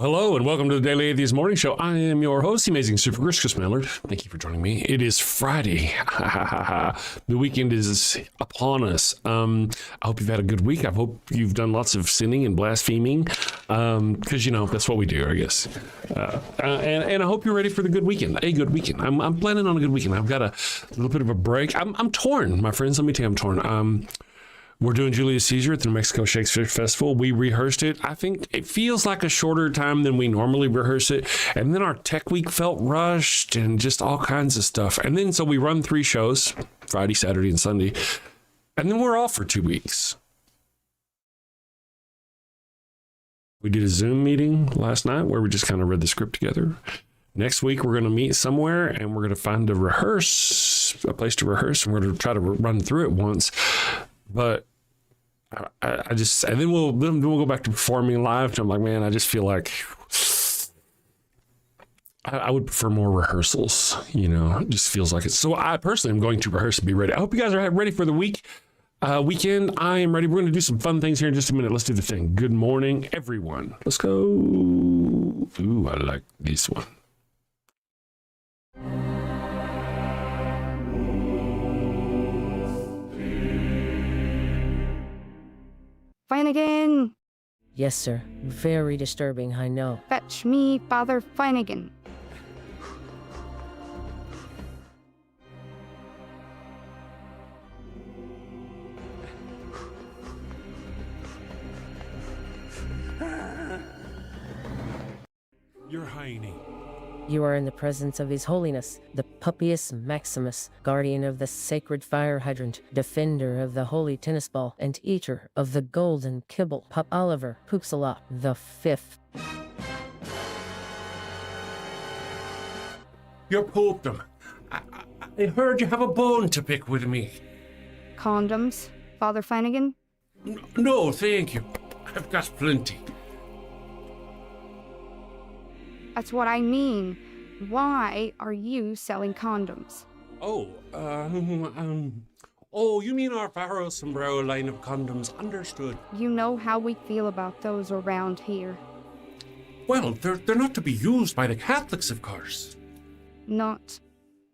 Hello and welcome to the Daily Atheist Morning Show. I am your host, the amazing Super Chris Mallard. Thank you for joining me. It is Friday. The weekend is upon us. I hope you've had a good week. I hope you've done lots of sinning and blaspheming, because that's what we do, I guess. And I hope you're ready for the good weekend. A good weekend. I'm planning on a good weekend. I've got a little bit of a break. I'm torn, my friends. Let me tell you, I'm torn. We're doing Julius Caesar at the New Mexico Shakespeare Festival. We rehearsed it. I think it feels like a shorter time than we normally rehearse it. And then our tech week felt rushed and just all kinds of stuff. And then so we run 3 shows, Friday, Saturday, and Sunday. And then we're off for 2 weeks. We did a Zoom meeting last night where we just kind of read the script together. Next week, we're going to meet somewhere and we're going to find a place to rehearse. And we're going to try to run through it once. But I just, and then we'll go back to performing live. And I'm like, man, I just feel like I would prefer more rehearsals. It just feels like it. So I personally am going to rehearse and be ready. I hope you guys are ready for the weekend. I am ready. We're going to do some fun things here in just a minute. Let's do the thing. Good morning, everyone. Let's go. Ooh, I like this one. Finnegan! Yes, sir. Very disturbing, I know. Fetch me Father Finnegan. Your Highness. You are in the presence of His Holiness, the Pupius Maximus, guardian of the sacred fire hydrant, defender of the holy tennis ball, and eater of the golden kibble, Pup Oliver Poopsalop the Fifth. Your Popedom. I heard you have a bone to pick with me. Condoms, Father Finnegan? No, thank you. I've got plenty. That's what I mean. Why are you selling condoms? Oh, you mean our Pharaoh Sombrero line of condoms. Understood. You know how we feel about those around here. Well, they're not to be used by the Catholics, of course. Not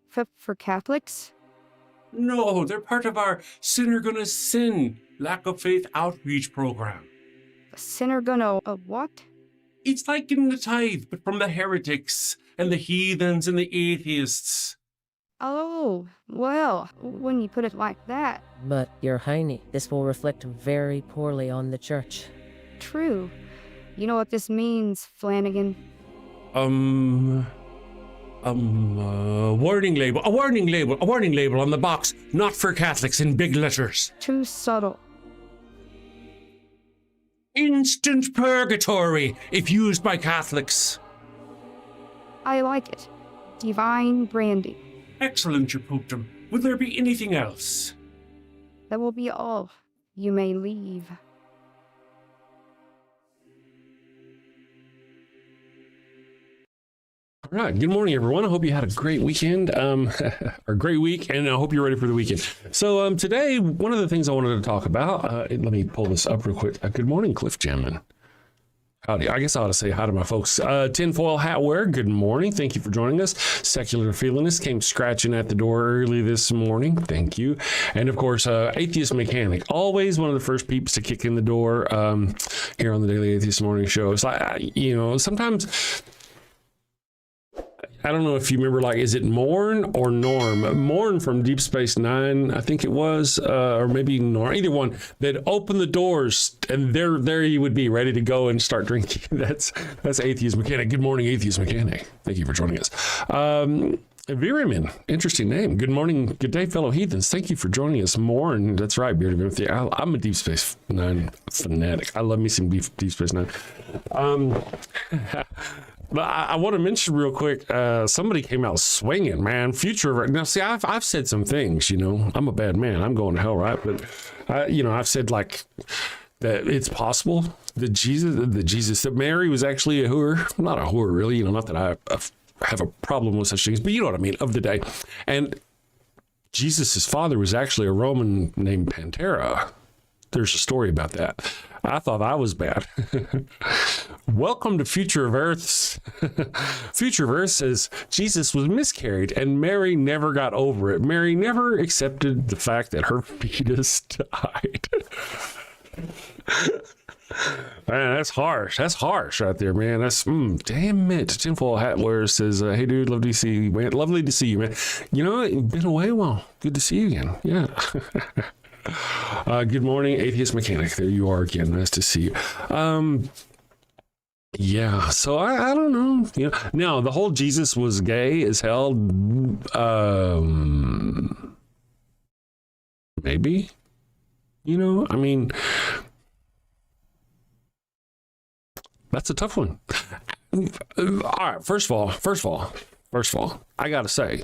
for Catholics? No, they're part of our Sinner Gonna Sin lack of faith outreach program. A sinner gonna what? It's like getting the tithe, but from the heretics and the heathens and the atheists. Oh, well, when you put it like that. But, Your Highness, this will reflect very poorly on the church. True. You know what this means, Flanagan? Warning label. A warning label on the box. Not for Catholics in big letters. Too subtle. Instant purgatory if used by Catholics. I like it. Divine branding. Excellent, Your Popedom. Will there be anything else? That will be all. You may leave. All right. Good morning, everyone. I hope you had a great weekend, or great week, and I hope you're ready for the weekend. So today, one of the things I wanted to talk about, let me pull this up real quick. Good morning, Cliff Jammin. Howdy. I guess I ought to say hi to my folks. Tinfoil Hatware, good morning. Thank you for joining us. Secular Feelingness came scratching at the door early this morning. Thank you. And of course, Atheist Mechanic, always one of the first peeps to kick in the door here on the Daily Atheist Morning Show. It's like, sometimes... I don't know if you remember, is it Morn or Norm? Morn from Deep Space Nine, I think it was, or maybe Norm, either one, that opened the doors and there you would be ready to go and start drinking. That's Atheist Mechanic. Good morning, Atheist Mechanic. Thank you for joining us. Viriman, interesting name. Good morning, good day, fellow heathens. Thank you for joining us. Morn, that's right, Beard of Empathy. I'm a Deep Space Nine fanatic. I love me some Deep Space Nine. But I want to mention real quick, somebody came out swinging, man. Future. Now, see, I've said some things, I'm a bad man. I'm going to hell, right? But, I've said that it's possible that Mary was actually a whore. Not a whore, really. Not that I have a problem with such things, but you know what I mean, of the day. And Jesus' father was actually a Roman named Pantera. There's a story about that. I thought I was bad. Welcome to Future of Earth's. Future of Earth says Jesus was miscarried and Mary never got over it. Mary never accepted the fact that her fetus died. Man, that's harsh. That's harsh right there, man. That's damn it. Tinfoil Hat Wearer says, "Hey, dude, lovely to see you, man. Lovely to see you, man. You know, you've been away a while. Good to see you again. Yeah." Good morning, Atheist Mechanic. There you are again. Nice to see you. Yeah. So I don't know. You know, now the whole Jesus was gay as hell. Maybe. You know, I mean. That's a tough one. All right. First of all, I got to say,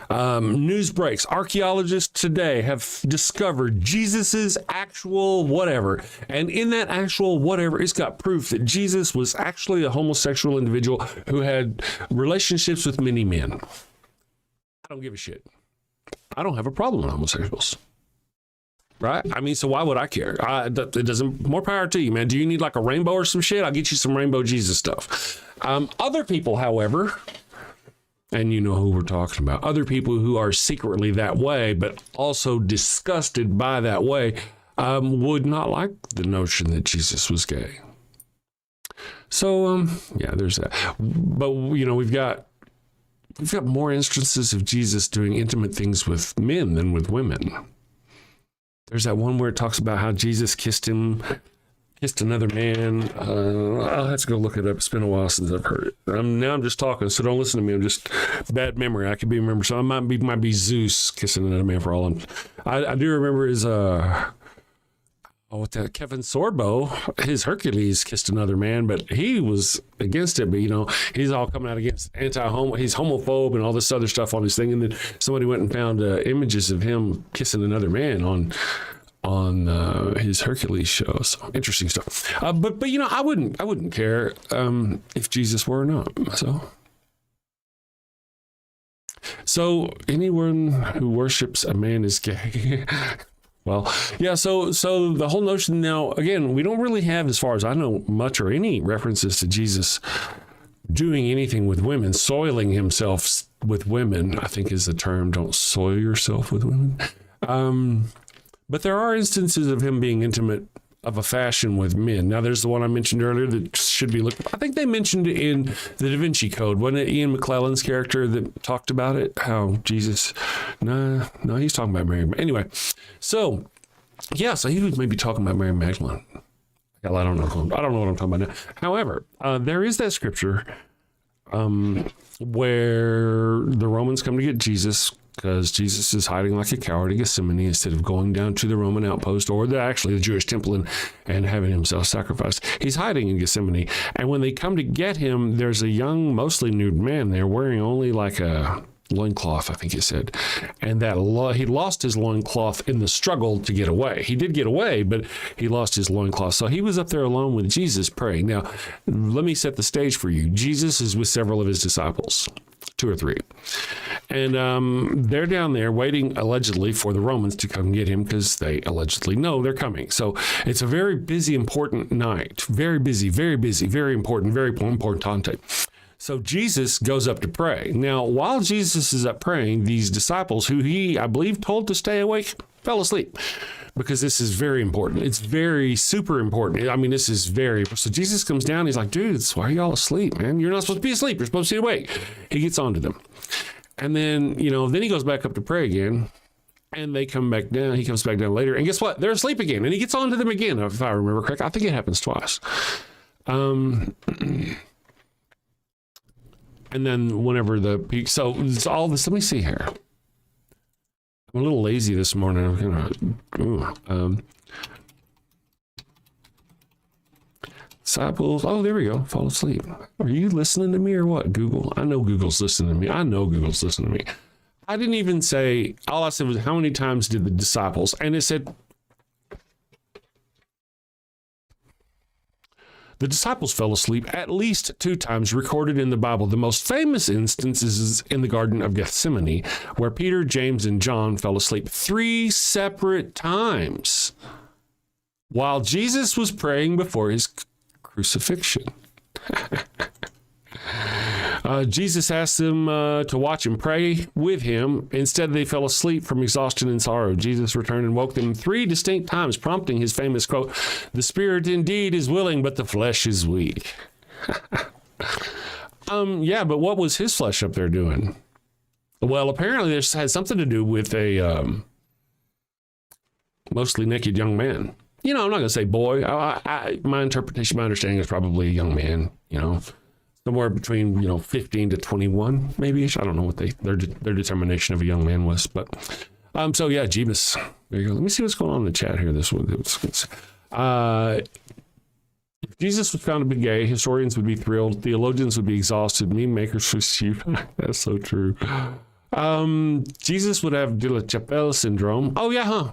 news breaks. Archaeologists today have discovered Jesus's actual whatever. And in that actual whatever, it's got proof that Jesus was actually a homosexual individual who had relationships with many men. I don't give a shit. I don't have a problem with homosexuals. Right? I mean, so why would I care? It doesn't, more power to you, man. Do you need like a rainbow or some shit? I'll get you some rainbow Jesus stuff. Other people, however, and you know who we're talking about, other people who are secretly that way, but also disgusted by that way, would not like the notion that Jesus was gay. So, yeah, there's that. But, you know, we've got more instances of Jesus doing intimate things with men than with women. There's that one where it talks about how Jesus kissed another man. I'll have to go look it up. It's been a while since I've heard it. Now I'm just talking, so don't listen to me. I'm just bad memory. I could be remember. So I might be Zeus kissing another man for all I do remember is Kevin Sorbo, his Hercules kissed another man, but he was against it. But you know, he's all coming out against anti-homo. He's homophobe and all this other stuff on his thing. And then somebody went and found images of him kissing another man on his Hercules show. So interesting stuff. But you know, I wouldn't care if Jesus were or not. So anyone who worships a man is gay. Well, yeah, so the whole notion now, again, we don't really have, as far as I know, much or any references to Jesus doing anything with women, soiling himself with women, I think is the term. Don't soil yourself with women. But there are instances of him being intimate of a fashion with men. Now, there's the one I mentioned earlier that should be looked at. I think they mentioned it in the Da Vinci Code. Wasn't it Ian McClellan's character that talked about it? How Jesus... No, he's talking about Mary. Anyway, so, yeah, so he was maybe talking about Mary Magdalene. I don't know what I'm talking about now. However, there is that scripture where the Romans come to get Jesus because Jesus is hiding like a coward in Gethsemane instead of going down to the Roman outpost or the Jewish temple and having himself sacrificed. He's hiding in Gethsemane. And when they come to get him, there's a young, mostly nude man there wearing only like a loincloth, I think he said. And that he lost his loincloth in the struggle to get away. He did get away, but he lost his loincloth. So he was up there alone with Jesus praying. Now, let me set the stage for you. Jesus is with several of his disciples. 2 or 3. And they're down there waiting allegedly for the Romans to come get him because they allegedly know they're coming. So it's a very busy, important night. Very busy, very important, very importante. So Jesus goes up to pray. Now, while Jesus is up praying, these disciples who he, I believe, told to stay awake, fell asleep. Because this is very important. It's very super important. I mean, this is very... So Jesus comes down. He's like, dudes, why are y'all asleep, man? You're not supposed to be asleep. You're supposed to be awake. He gets on to them. And then, then he goes back up to pray again. And they come back down. He comes back down later. And guess what? They're asleep again. And he gets on to them again, if I remember correctly. I think it happens twice. And then whenever so it's all this... Let me see here. I'm a little lazy this morning. I'm kind of, disciples. Oh, there we go. Fall asleep. Are you listening to me or what, Google? I know Google's listening to me. I didn't even say, all I said was, how many times did the disciples? And it said, the disciples fell asleep at least 2 times recorded in the Bible. The most famous instance is in the Garden of Gethsemane, where Peter, James, and John fell asleep 3 separate times while Jesus was praying before his crucifixion. Jesus asked them to watch and pray with him. Instead, they fell asleep from exhaustion and sorrow. Jesus returned and woke them 3 distinct times, prompting his famous quote, "The spirit indeed is willing, but the flesh is weak." Yeah, but what was his flesh up there doing? Well, apparently this had something to do with a mostly naked young man. I'm not going to say boy. My interpretation, my understanding is probably a young man, somewhere between 15 to 21, maybe. I don't know what their determination of a young man was, but so yeah, Jeebus. There you go. Let me see what's going on in the chat here. This one. If Jesus was found to be gay, historians would be thrilled, theologians would be exhausted, meme makers would shoot. That's so true. Jesus would have de la Chapelle syndrome. Oh yeah, huh?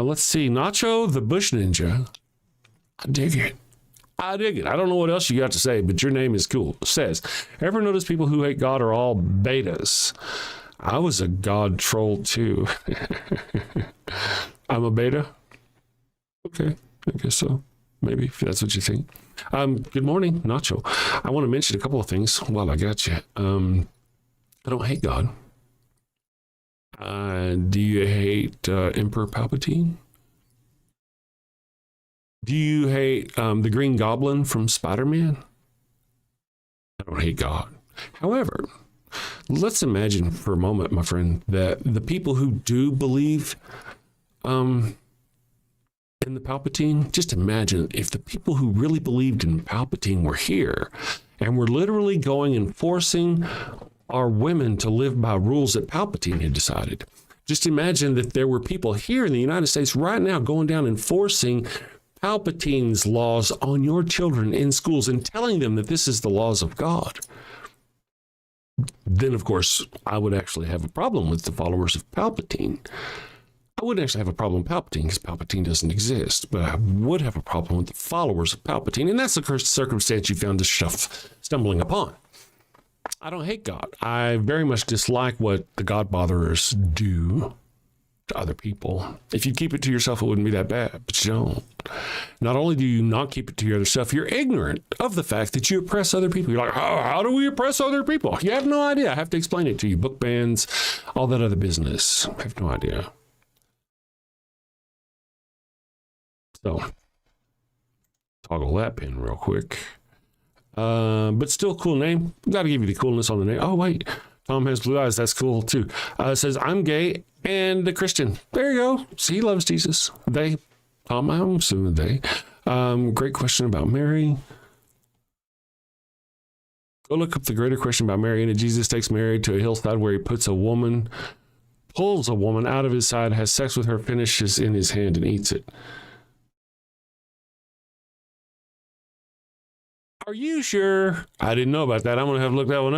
Let's see. Nacho the Bush Ninja. I dig it. I don't know what else you got to say, but your name is cool. It says, ever notice people who hate God are all betas? I was a God troll too. I'm a beta? Okay, I guess so. Maybe, if that's what you think. Good morning, Nacho. I want to mention a couple of things while I got you. I don't hate God. Do you hate Emperor Palpatine? Do you hate the Green Goblin from Spider-Man? I don't hate God. However, let's imagine for a moment, my friend, that the people who do believe in the Palpatine, just imagine if the people who really believed in Palpatine were here and were literally going and forcing our women to live by rules that Palpatine had decided. Just imagine that there were people here in the United States right now going down and forcing Palpatine's laws on your children in schools and telling them that this is the laws of God. Then, of course, I would actually have a problem with the followers of Palpatine. I wouldn't actually have a problem with Palpatine because Palpatine doesn't exist, but I would have a problem with the followers of Palpatine, and that's the circumstance you found yourself stumbling upon. I don't hate God. I very much dislike what the God-botherers do to other people. If you keep it to yourself, it wouldn't be that bad, but you don't. Not only do you not keep it to yourself, you're ignorant of the fact that you oppress other people. You're like, how do we oppress other people? You have no idea. I have to explain it to you. Book bans, all that other business. I have no idea. So, toggle that pin real quick. But still cool name. Got to give you the coolness on the name. Oh, wait. Tom has blue eyes. That's cool, too. It says, I'm gay and a Christian. There you go. See, he loves Jesus. They. Tom, I'm assuming they. Great question about Mary. Go look up the greater question about Mary. And Jesus takes Mary to a hillside where he pulls a woman out of his side, has sex with her, finishes in his hand, and eats it. Are you sure? I didn't know about that. I'm going to have to look that one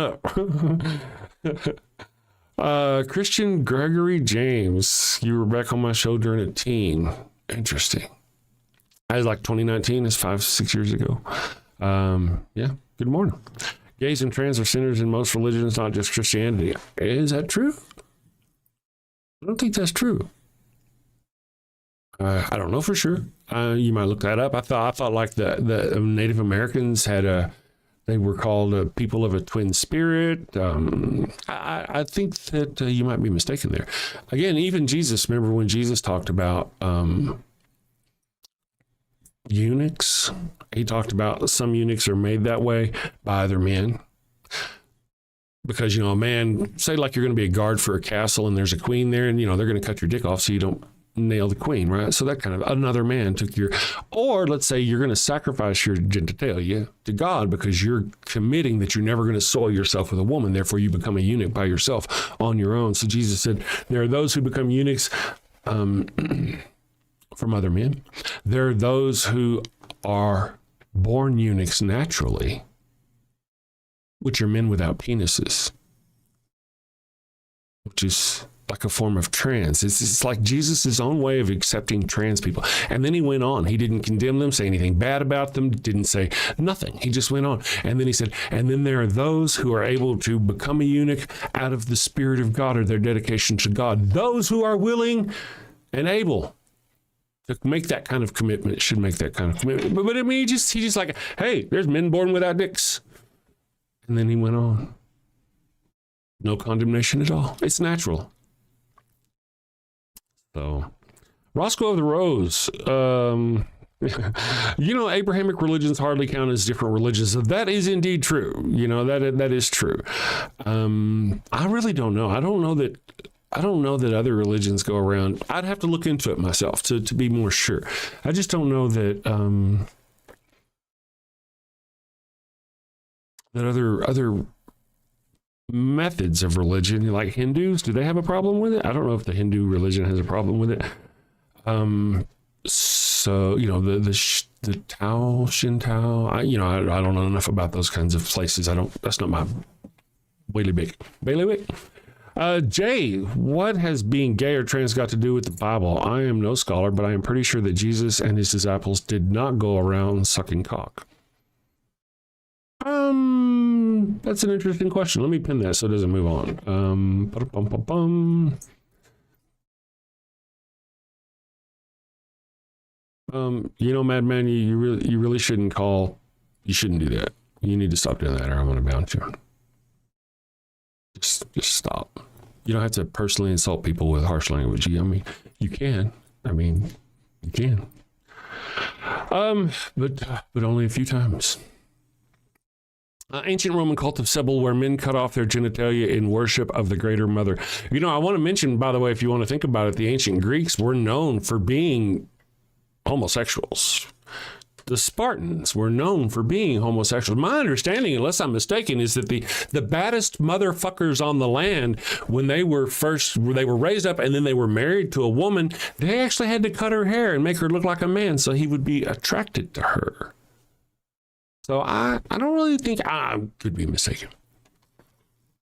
up. Christian Gregory James. You were back on my show during a teen. Interesting. I was like 2019. It's 5-6 years ago. Yeah. Good morning. Gays and trans are sinners in most religions, not just Christianity. Is that true? I don't think that's true. I don't know for sure. You might look that up. I thought like the Native Americans they were called people of a twin spirit. I think that you might be mistaken there. Again, even Jesus, remember when Jesus talked about eunuchs? He talked about some eunuchs are made that way by other men. Because, a man, say like you're going to be a guard for a castle and there's a queen there and, they're going to cut your dick off so you don't nail the queen, right? So that kind of another man took or let's say you're going to sacrifice your genitalia to God because you're committing that you're never going to soil yourself with a woman. Therefore, you become a eunuch by yourself on your own. So Jesus said, there are those who become eunuchs from other men. There are those who are born eunuchs naturally, which are men without penises, which is like a form of trans. It's like Jesus' own way of accepting trans people. And then he went on. He didn't condemn them, say anything bad about them, didn't say nothing. He just went on. And then he said, and then there are those who are able to become a eunuch out of the Spirit of God or their dedication to God. Those who are willing and able to make that kind of commitment should make that kind of commitment. But I mean, he just like, hey, there's men born without dicks. And then he went on. No condemnation at all. It's natural. So, Roscoe of the Rose. Abrahamic religions hardly count as different religions. That is indeed true. That is true. I really don't know. I don't know that other religions go around. I'd have to look into it myself to be more sure. I just don't know that that other methods of religion, like Hindus, do they have a problem with it? I don't know if the Hindu religion has a problem with it. So the Tao, Shinto, I don't know enough about those kinds of places. That's not my bailiwick. Jay, what has being gay or trans got to do with the Bible? I am no scholar, but I am pretty sure that Jesus and his disciples did not go around sucking cock. That's an interesting question. Let me pin that so it doesn't move on. Madman, you really shouldn't you shouldn't do that. You need to stop doing that or I'm going to bounce you. Just stop. You don't have to personally insult people with harsh language. You can. You can. But only a few times. Ancient Roman cult of Cybele, where men cut off their genitalia in worship of the Greater Mother. I want to mention, by the way, if you want to think about it, the ancient Greeks were known for being homosexuals. The Spartans were known for being homosexuals. My understanding, unless I'm mistaken, is that the baddest motherfuckers on the land, when they were raised up and then they were married to a woman, they actually had to cut her hair and make her look like a man so he would be attracted to her. So I don't really think, I could be mistaken,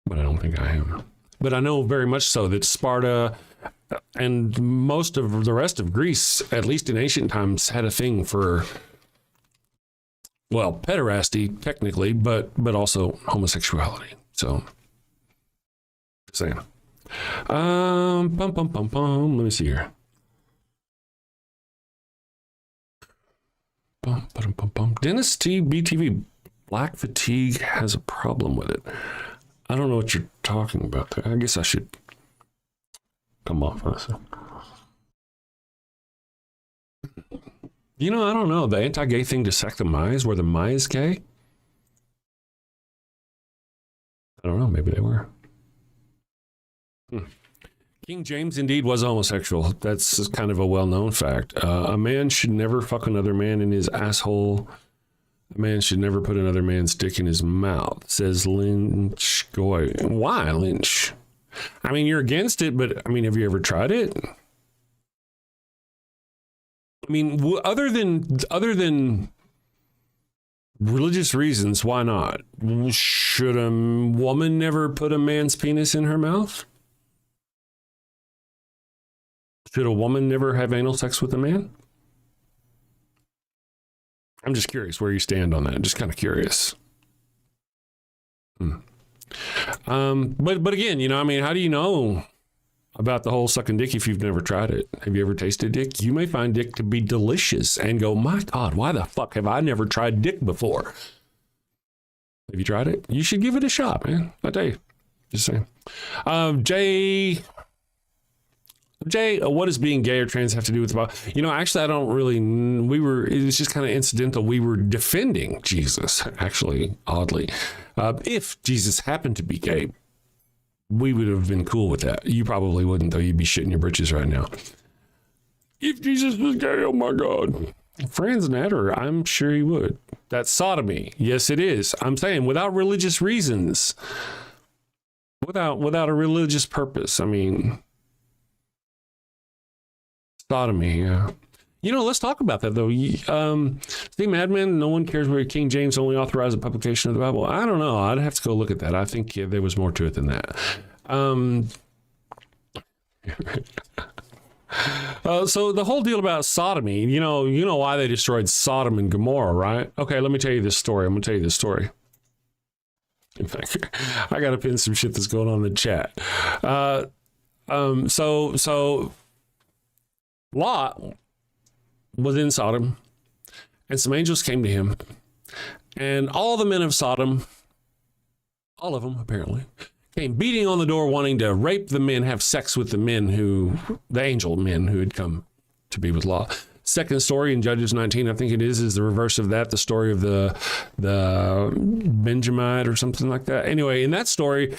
but I don't think I am. But I know very much so that Sparta and most of the rest of Greece, at least in ancient times, had a thing for, well, pederasty technically, but also homosexuality. So, saying. Let me see here. Dennis T. BTV, black fatigue has a problem with it. I don't know what you're talking about there. I guess I should come off on this. I don't know. The anti-gay thing to sack the Mayas, were the Mayas gay? I don't know. Maybe they were. King James indeed was homosexual. That's kind of a well-known fact. A man should never fuck another man in his asshole. A man should never put another man's dick in his mouth, says Lynch Goy. Why, Lynch? You're against it, but have you ever tried it? Other than religious reasons, why not? Should a woman never put a man's penis in her mouth? Should a woman never have anal sex with a man? I'm just curious where you stand on that. Just kind of curious. But again, how do you know about the whole sucking dick if you've never tried it? Have you ever tasted dick? You may find dick to be delicious and go, my God, why the fuck have I never tried dick before? Have you tried it? You should give it a shot, man. I tell you. Just saying. Jay, what does being gay or trans have to do with the Bible? Actually, I don't really, it was just kind of incidental. We were defending Jesus, actually, oddly. If Jesus happened to be gay, we would have been cool with that. You probably wouldn't, though. You'd be shitting your britches right now. If Jesus was gay, oh my God. Franz Natter, I'm sure he would. That's sodomy. Yes, it is. I'm saying without religious reasons. Without a religious purpose. Sodomy, yeah. Let's talk about that, though. See, Madman, no one cares where King James only authorized the publication of the Bible. I don't know. I'd have to go look at that. I think there was more to it than that. So the whole deal about sodomy, you know why they destroyed Sodom and Gomorrah, right? Okay, let me tell you this story. I'm going to tell you this story. In fact, I got to pin some shit that's going on in the chat. So Lot was in Sodom, and some angels came to him, and all the men of Sodom, all of them apparently, came beating on the door wanting to rape the men, have sex with the angel men who had come to be with Lot. Second story in Judges 19, I think it is the reverse of that, the story of the Benjamite or something like that. Anyway, in that story,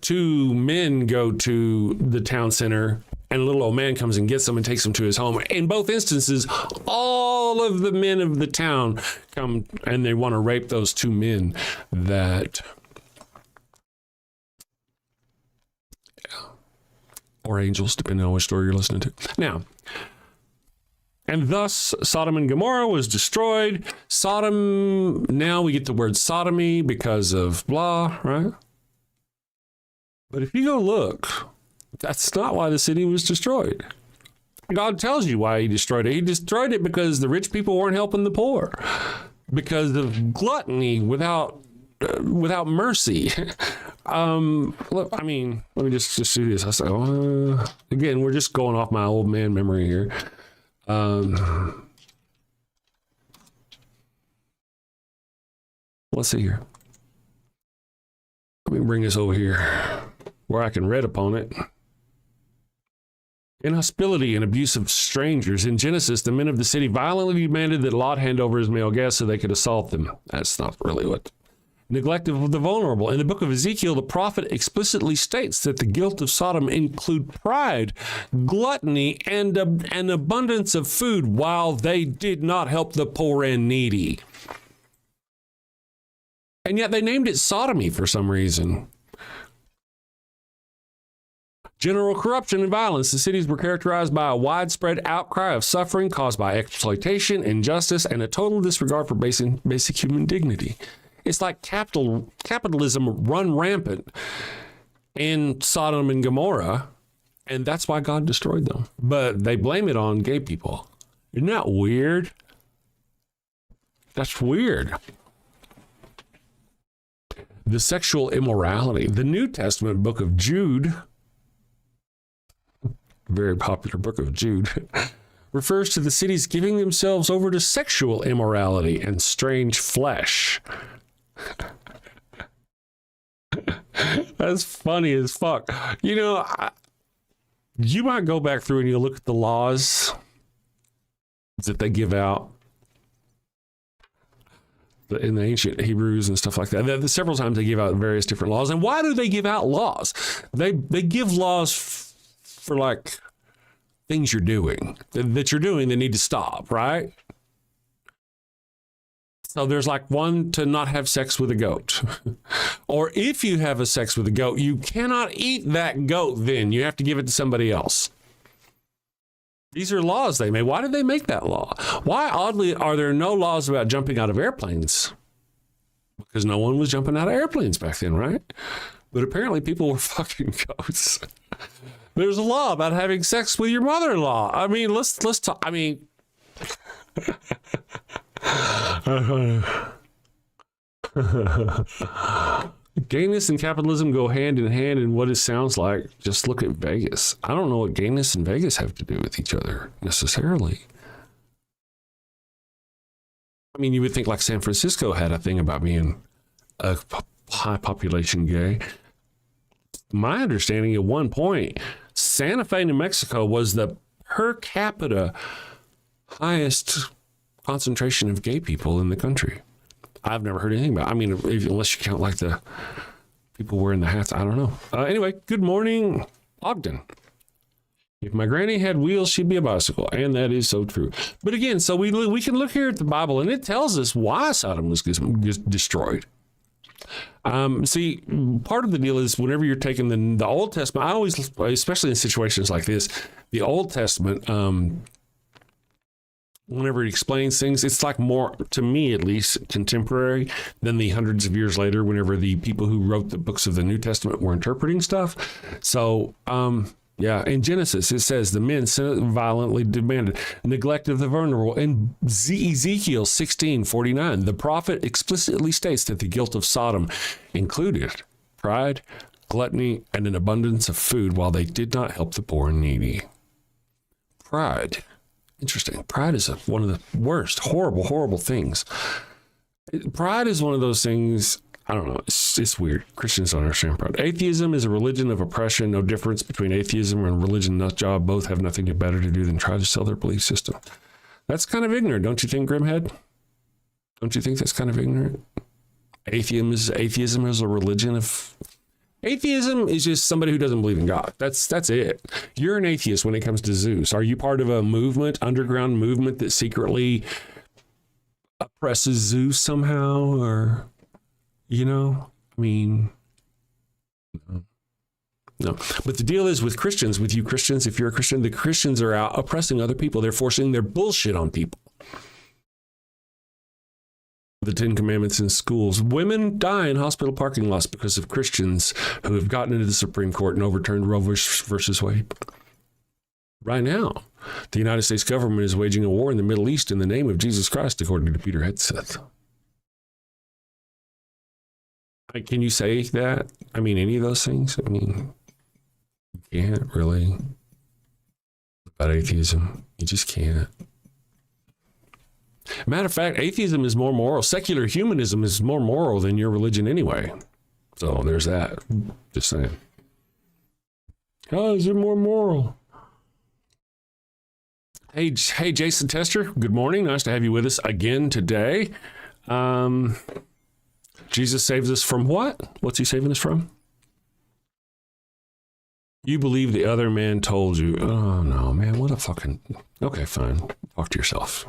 two men go to the town center, and a little old man comes and gets them and takes them to his home. In both instances, all of the men of the town come and they want to rape those two men or angels, depending on which story you're listening to. Now, and thus Sodom and Gomorrah was destroyed. Sodom, now we get the word sodomy because of blah, right? But if you go look, that's not why the city was destroyed. God tells you why he destroyed it. He destroyed it because the rich people weren't helping the poor, because of gluttony without mercy. Look, I mean, let me just do this. I say, again, we're just going off my old man memory here. Let's see here. Let me bring this over here where I can read upon it. Inhospitality and abuse of strangers. In Genesis, the men of the city violently demanded that Lot hand over his male guests so they could assault them. That's not really what. Neglect of the vulnerable. In the book of Ezekiel, the prophet explicitly states that the guilt of Sodom include pride, gluttony, and an abundance of food while they did not help the poor and needy. And yet they named it sodomy for some reason. General corruption and violence. The cities were characterized by a widespread outcry of suffering caused by exploitation, injustice, and a total disregard for basic human dignity. It's like capitalism run rampant in Sodom and Gomorrah, and that's why God destroyed them. But they blame it on gay people. Isn't that weird? That's weird. The sexual immorality. The New Testament book of Jude, very popular book of Jude, refers to the cities giving themselves over to sexual immorality and strange flesh. That's funny as fuck. You know, you might go back through and you look at the laws that they give out in the ancient Hebrews and stuff like that. Several times they give out various different laws. And why do they give out laws? They give laws for like things you're doing that need to stop, right? So there's like one to not have sex with a goat. Or if you have a sex with a goat, you cannot eat that goat then. You have to give it to somebody else. These are laws they made. Why did they make that law? Why, oddly, are there no laws about jumping out of airplanes? Because no one was jumping out of airplanes back then, right? But apparently people were fucking goats. There's a law about having sex with your mother-in-law. I mean, let's talk. I mean... Gayness and capitalism go hand in hand in what it sounds like. Just look at Vegas. I don't know what gayness and Vegas have to do with each other necessarily. I mean, you would think like San Francisco had a thing about being a high population gay. My understanding at one point, Santa Fe, New Mexico was the per capita highest concentration of gay people in the country. I've never heard anything about it. I mean, unless you count like the people wearing the hats. I don't know. Anyway, good morning, Ogden. If my granny had wheels, she'd be a bicycle. And that is so true. But again, so we can look here at the Bible and it tells us why Sodom was destroyed. See, part of the deal is whenever you're taking the Old Testament, I always, especially in situations like this, the Old Testament, whenever it explains things, it's like more, to me at least, contemporary than the hundreds of years later whenever the people who wrote the books of the New Testament were interpreting stuff. So, yeah, in Genesis, it says the men violently demanded neglect of the vulnerable. In Ezekiel 16:49, the prophet explicitly states that the guilt of Sodom included pride, gluttony, and an abundance of food while they did not help the poor and needy. Pride Interesting. Pride is one of the worst, horrible things. Pride is one of those things, I don't know, it's weird. Christians don't understand pride. Atheism is a religion of oppression. No difference between atheism and religion nut job. Both have nothing better to do than try to sell their belief system. That's kind of ignorant, don't you think, Grimhead? Don't you think that's kind of ignorant? Atheism is a religion of... Atheism is just somebody who doesn't believe in God. That's it. You're an atheist when it comes to Zeus. Are you part of a movement, underground movement that secretly oppresses Zeus somehow? Or, I mean, no. But the deal is with Christians, with you Christians, if you're a Christian, the Christians are out oppressing other people. They're forcing their bullshit on people. The 10 Commandments in schools. Women die in hospital parking lots because of Christians who have gotten into the Supreme Court and overturned Roe versus Wade. Right now, the United States government is waging a war in the Middle East in the name of Jesus Christ, according to Peter Hegseth. Can you say that? I mean, any of those things? I mean, you can't really. About atheism, you just can't. Matter of fact, atheism is more moral. Secular humanism is more moral than your religion anyway. So there's that. Just saying. How is it more moral? Hey, Jason Tester, good morning. Nice to have you with us again today. Jesus saves us from what? What's he saving us from? You believe the other man told you. Oh, no, man. What a fucking... Okay, fine. Talk to yourself.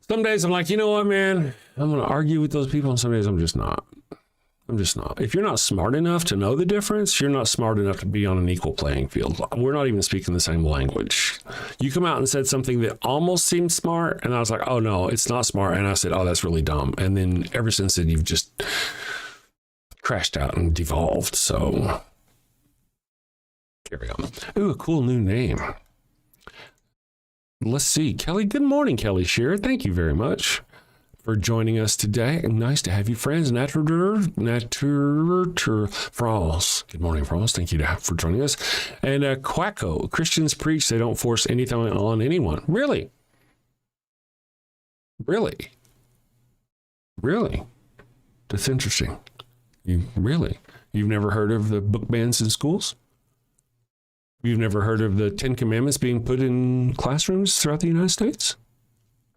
Some days I'm like, you know what, man? I'm going to argue with those people, and some days I'm just not. If you're not smart enough to know the difference, you're not smart enough to be on an equal playing field. We're not even speaking the same language. You come out and said something that almost seemed smart, and I was like, oh, no, it's not smart. And I said, oh, that's really dumb. And then ever since then, you've just crashed out and devolved. So carry on. Ooh, a cool new name. Let's see. Kelly, good morning, Kelly Shearer. Thank you very much for joining us today. Nice to have you, friends. Frost. Good morning, Frost. Thank you for joining us. And Quacko. Christians preach they don't force anything on anyone. Really? That's interesting. You've never heard of the book bans in schools? You've never heard of the 10 Commandments being put in classrooms throughout the United States?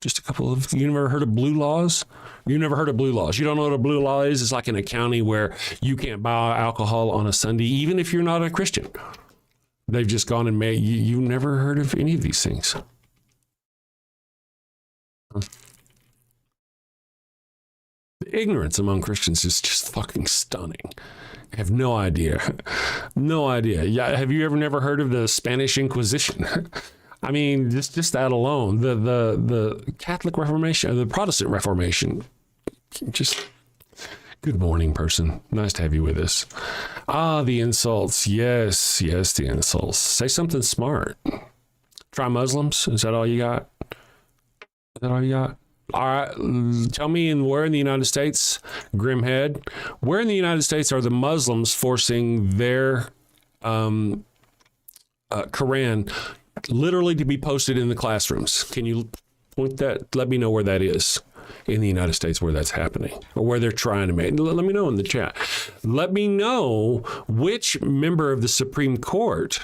Just a couple of... You never heard of blue laws? You never heard of blue laws. You don't know what a blue law is? It's like in a county where you can't buy alcohol on a Sunday, even if you're not a Christian. They've just gone and made... You've never heard of any of these things. Huh? The ignorance among Christians is just fucking stunning. I have no idea. Yeah, have you never heard of the Spanish Inquisition? I mean, just that alone, the Catholic Reformation, the Protestant Reformation. Just good morning, person. Nice to have you with us. Ah, the insults. Yes, the insults. Say something smart. Try Muslims. Is that all you got? All right, tell me where in the United States, Grimhead, where in the United States are the Muslims forcing their Quran literally to be posted in the classrooms? Can you point that? Let me know where that is in the United States, where that's happening, or where they're trying to make. Let me know in the chat. Let me know which member of the Supreme Court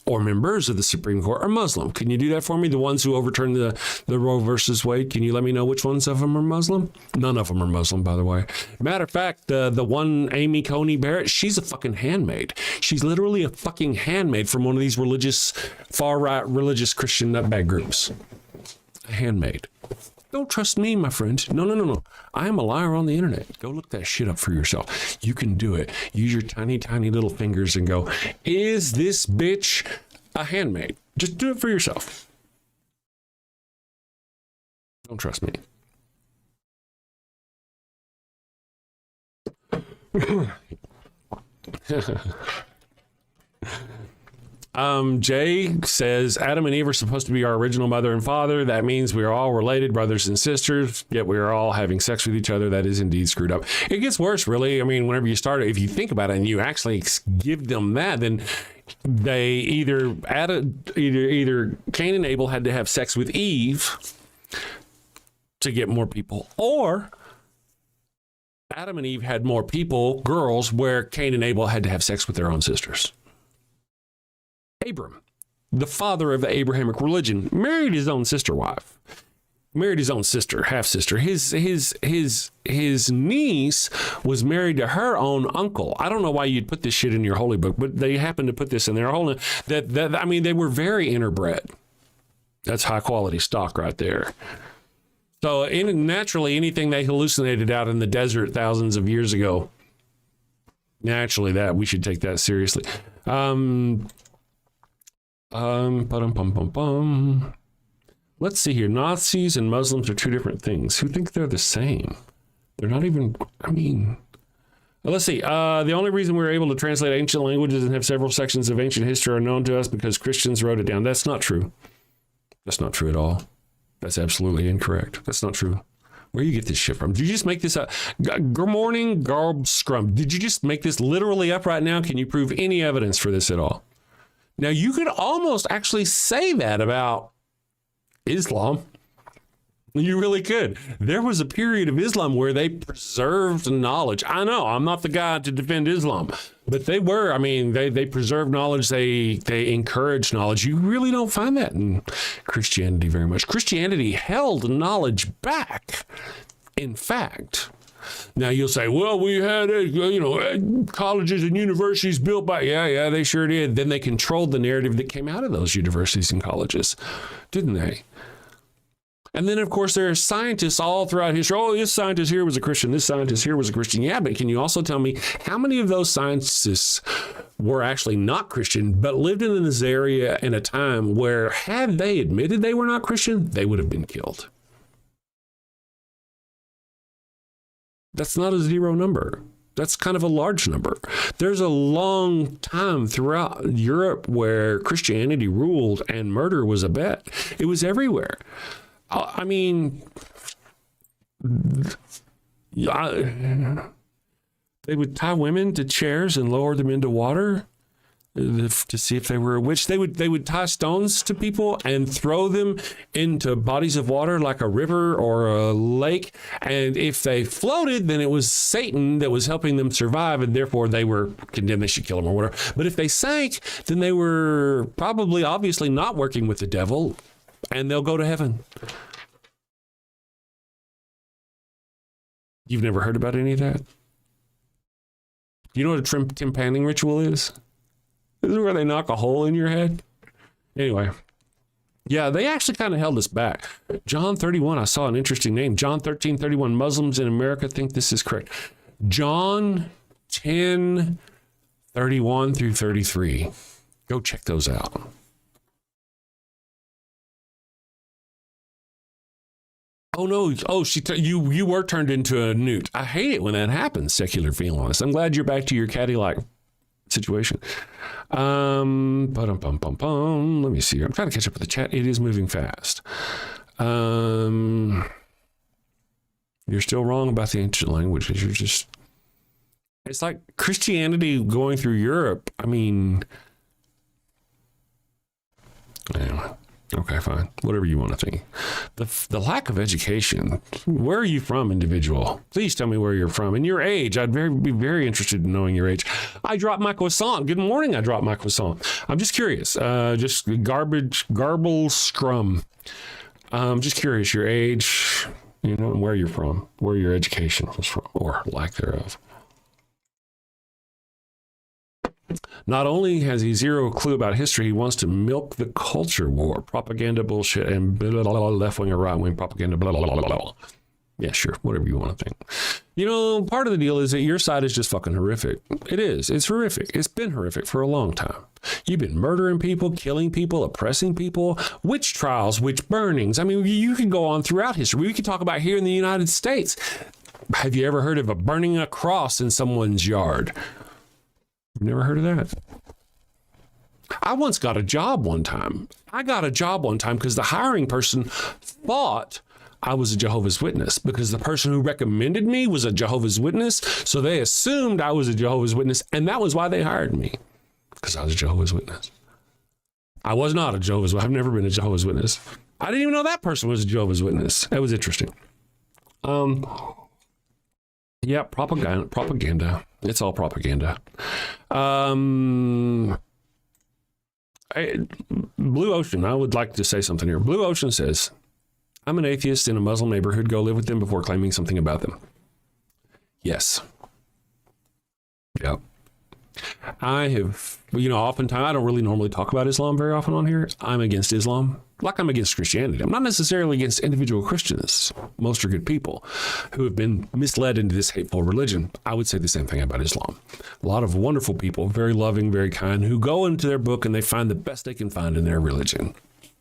or members of the Supreme Court are Muslim. Can you do that for me? The ones who overturned the Roe versus Wade, can you let me know which ones of them are Muslim? None of them are Muslim, by the way. Matter of fact, the one Amy Coney Barrett, she's a fucking handmaid. She's literally a fucking handmaid from one of these religious, far-right religious Christian nutbag groups. A handmaid. Don't trust me, my friend. No. I am a liar on the internet. Go look that shit up for yourself. You can do it. Use your tiny, tiny little fingers and go, is this bitch a handmaid? Just do it for yourself. Don't trust me. Jay says Adam and Eve are supposed to be our original mother and father. That means we are all related, brothers and sisters, yet we are all having sex with each other. That is indeed screwed up. It gets worse, really. I mean, whenever you start it, if you think about it and you actually give them that, then they either Cain and Abel had to have sex with Eve to get more people, or Adam and Eve had more people, girls, where Cain and Abel had to have sex with their own sisters. Abram, the father of the Abrahamic religion, married his own sister wife, married his own sister, half sister. His niece was married to her own uncle. I don't know why you'd put this shit in your holy book, but they happened to put this in their holy. I mean, they were very interbred. That's high quality stock right there. So naturally, anything they hallucinated out in the desert thousands of years ago, naturally, that we should take that seriously. Let's see here. Nazis and Muslims are two different things. Who think they're the same? They're not even, I mean, let's see. The only reason we're able to translate ancient languages and have several sections of ancient history are known to us because Christians wrote it down. That's not true. That's not true at all. That's absolutely incorrect. That's not true. Where do you get this shit from? Did you just make this up? Good morning, Garb Scrum. Did you just make this literally up right now? Can you prove any evidence for this at all? Now, you could almost actually say that about Islam. You really could. There was a period of Islam where they preserved knowledge. I know, I'm not the guy to defend Islam, but they were. I mean, they preserved knowledge. They encouraged knowledge. You really don't find that in Christianity very much. Christianity held knowledge back. In fact, now you'll say, well, we had, colleges and universities built by, yeah, they sure did. Then they controlled the narrative that came out of those universities and colleges, didn't they? And then, of course, there are scientists all throughout history. Oh, this scientist here was a Christian. This scientist here was a Christian. Yeah, but can you also tell me how many of those scientists were actually not Christian, but lived in this area in a time where had they admitted they were not Christian, they would have been killed? That's not a zero number. That's kind of a large number. There's a long time throughout Europe where Christianity ruled and murder was a bet. It was everywhere. I mean, they would tie women to chairs and lower them into water to see if they were a witch. They would tie stones to people and throw them into bodies of water like a river or a lake. And if they floated, then it was Satan that was helping them survive, and therefore they were condemned. They should kill them or whatever. But if they sank, then they were probably obviously not working with the devil, and they'll go to heaven. You've never heard about any of that? You know what a tympanic ritual is? This is where they knock a hole in your head. Anyway, yeah, they actually kind of held us back. John 31, I saw an interesting name. John 13:31, Muslims in America think this is correct. John 10:31 through 33. Go check those out. Oh, no. Oh, you were turned into a newt. I hate it when that happens, secular feelings. I'm glad you're back to your caddy-like situation. Let me see. I'm trying to catch up with the chat. It is moving fast. You're still wrong about the ancient languages. It's like Christianity going through Europe. I mean, anyway. Okay, fine. Whatever you want to think. The lack of education. Where are you from, individual? Please tell me where you're from and your age. I'd be very interested in knowing your age. I dropped my croissant. Good morning. I dropped my croissant. I'm just curious. Just garble scrum. Just curious. Your age, and where you're from, where your education was from, or lack thereof. Not only has he zero clue about history, he wants to milk the culture war, propaganda bullshit, and blah, blah, blah, left-wing or right-wing propaganda, blah, blah, blah, blah, blah. Yeah, sure, whatever you want to think. Part of the deal is that your side is just fucking horrific. It is. It's horrific. It's been horrific for a long time. You've been murdering people, killing people, oppressing people, witch trials, witch burnings. I mean, you can go on throughout history. We could talk about here in the United States. Have you ever heard of burning a cross in someone's yard? Never heard of that. I once got a job one time. I got a job one time because the hiring person thought I was a Jehovah's Witness because the person who recommended me was a Jehovah's Witness. So they assumed I was a Jehovah's Witness, and that was why they hired me, because I was a Jehovah's Witness. I was not a Jehovah's Witness. I've never been a Jehovah's Witness. I didn't even know that person was a Jehovah's Witness. That was interesting. Yeah, propaganda. It's all propaganda. Blue Ocean, I would like to say something here. Blue Ocean says, I'm an atheist in a Muslim neighborhood. Go live with them before claiming something about them. Yes. Yep. I have, oftentimes, I don't really normally talk about Islam very often on here. I'm against Islam, like I'm against Christianity. I'm not necessarily against individual Christians. Most are good people who have been misled into this hateful religion. I would say the same thing about Islam. A lot of wonderful people, very loving, very kind, who go into their book and they find the best they can find in their religion.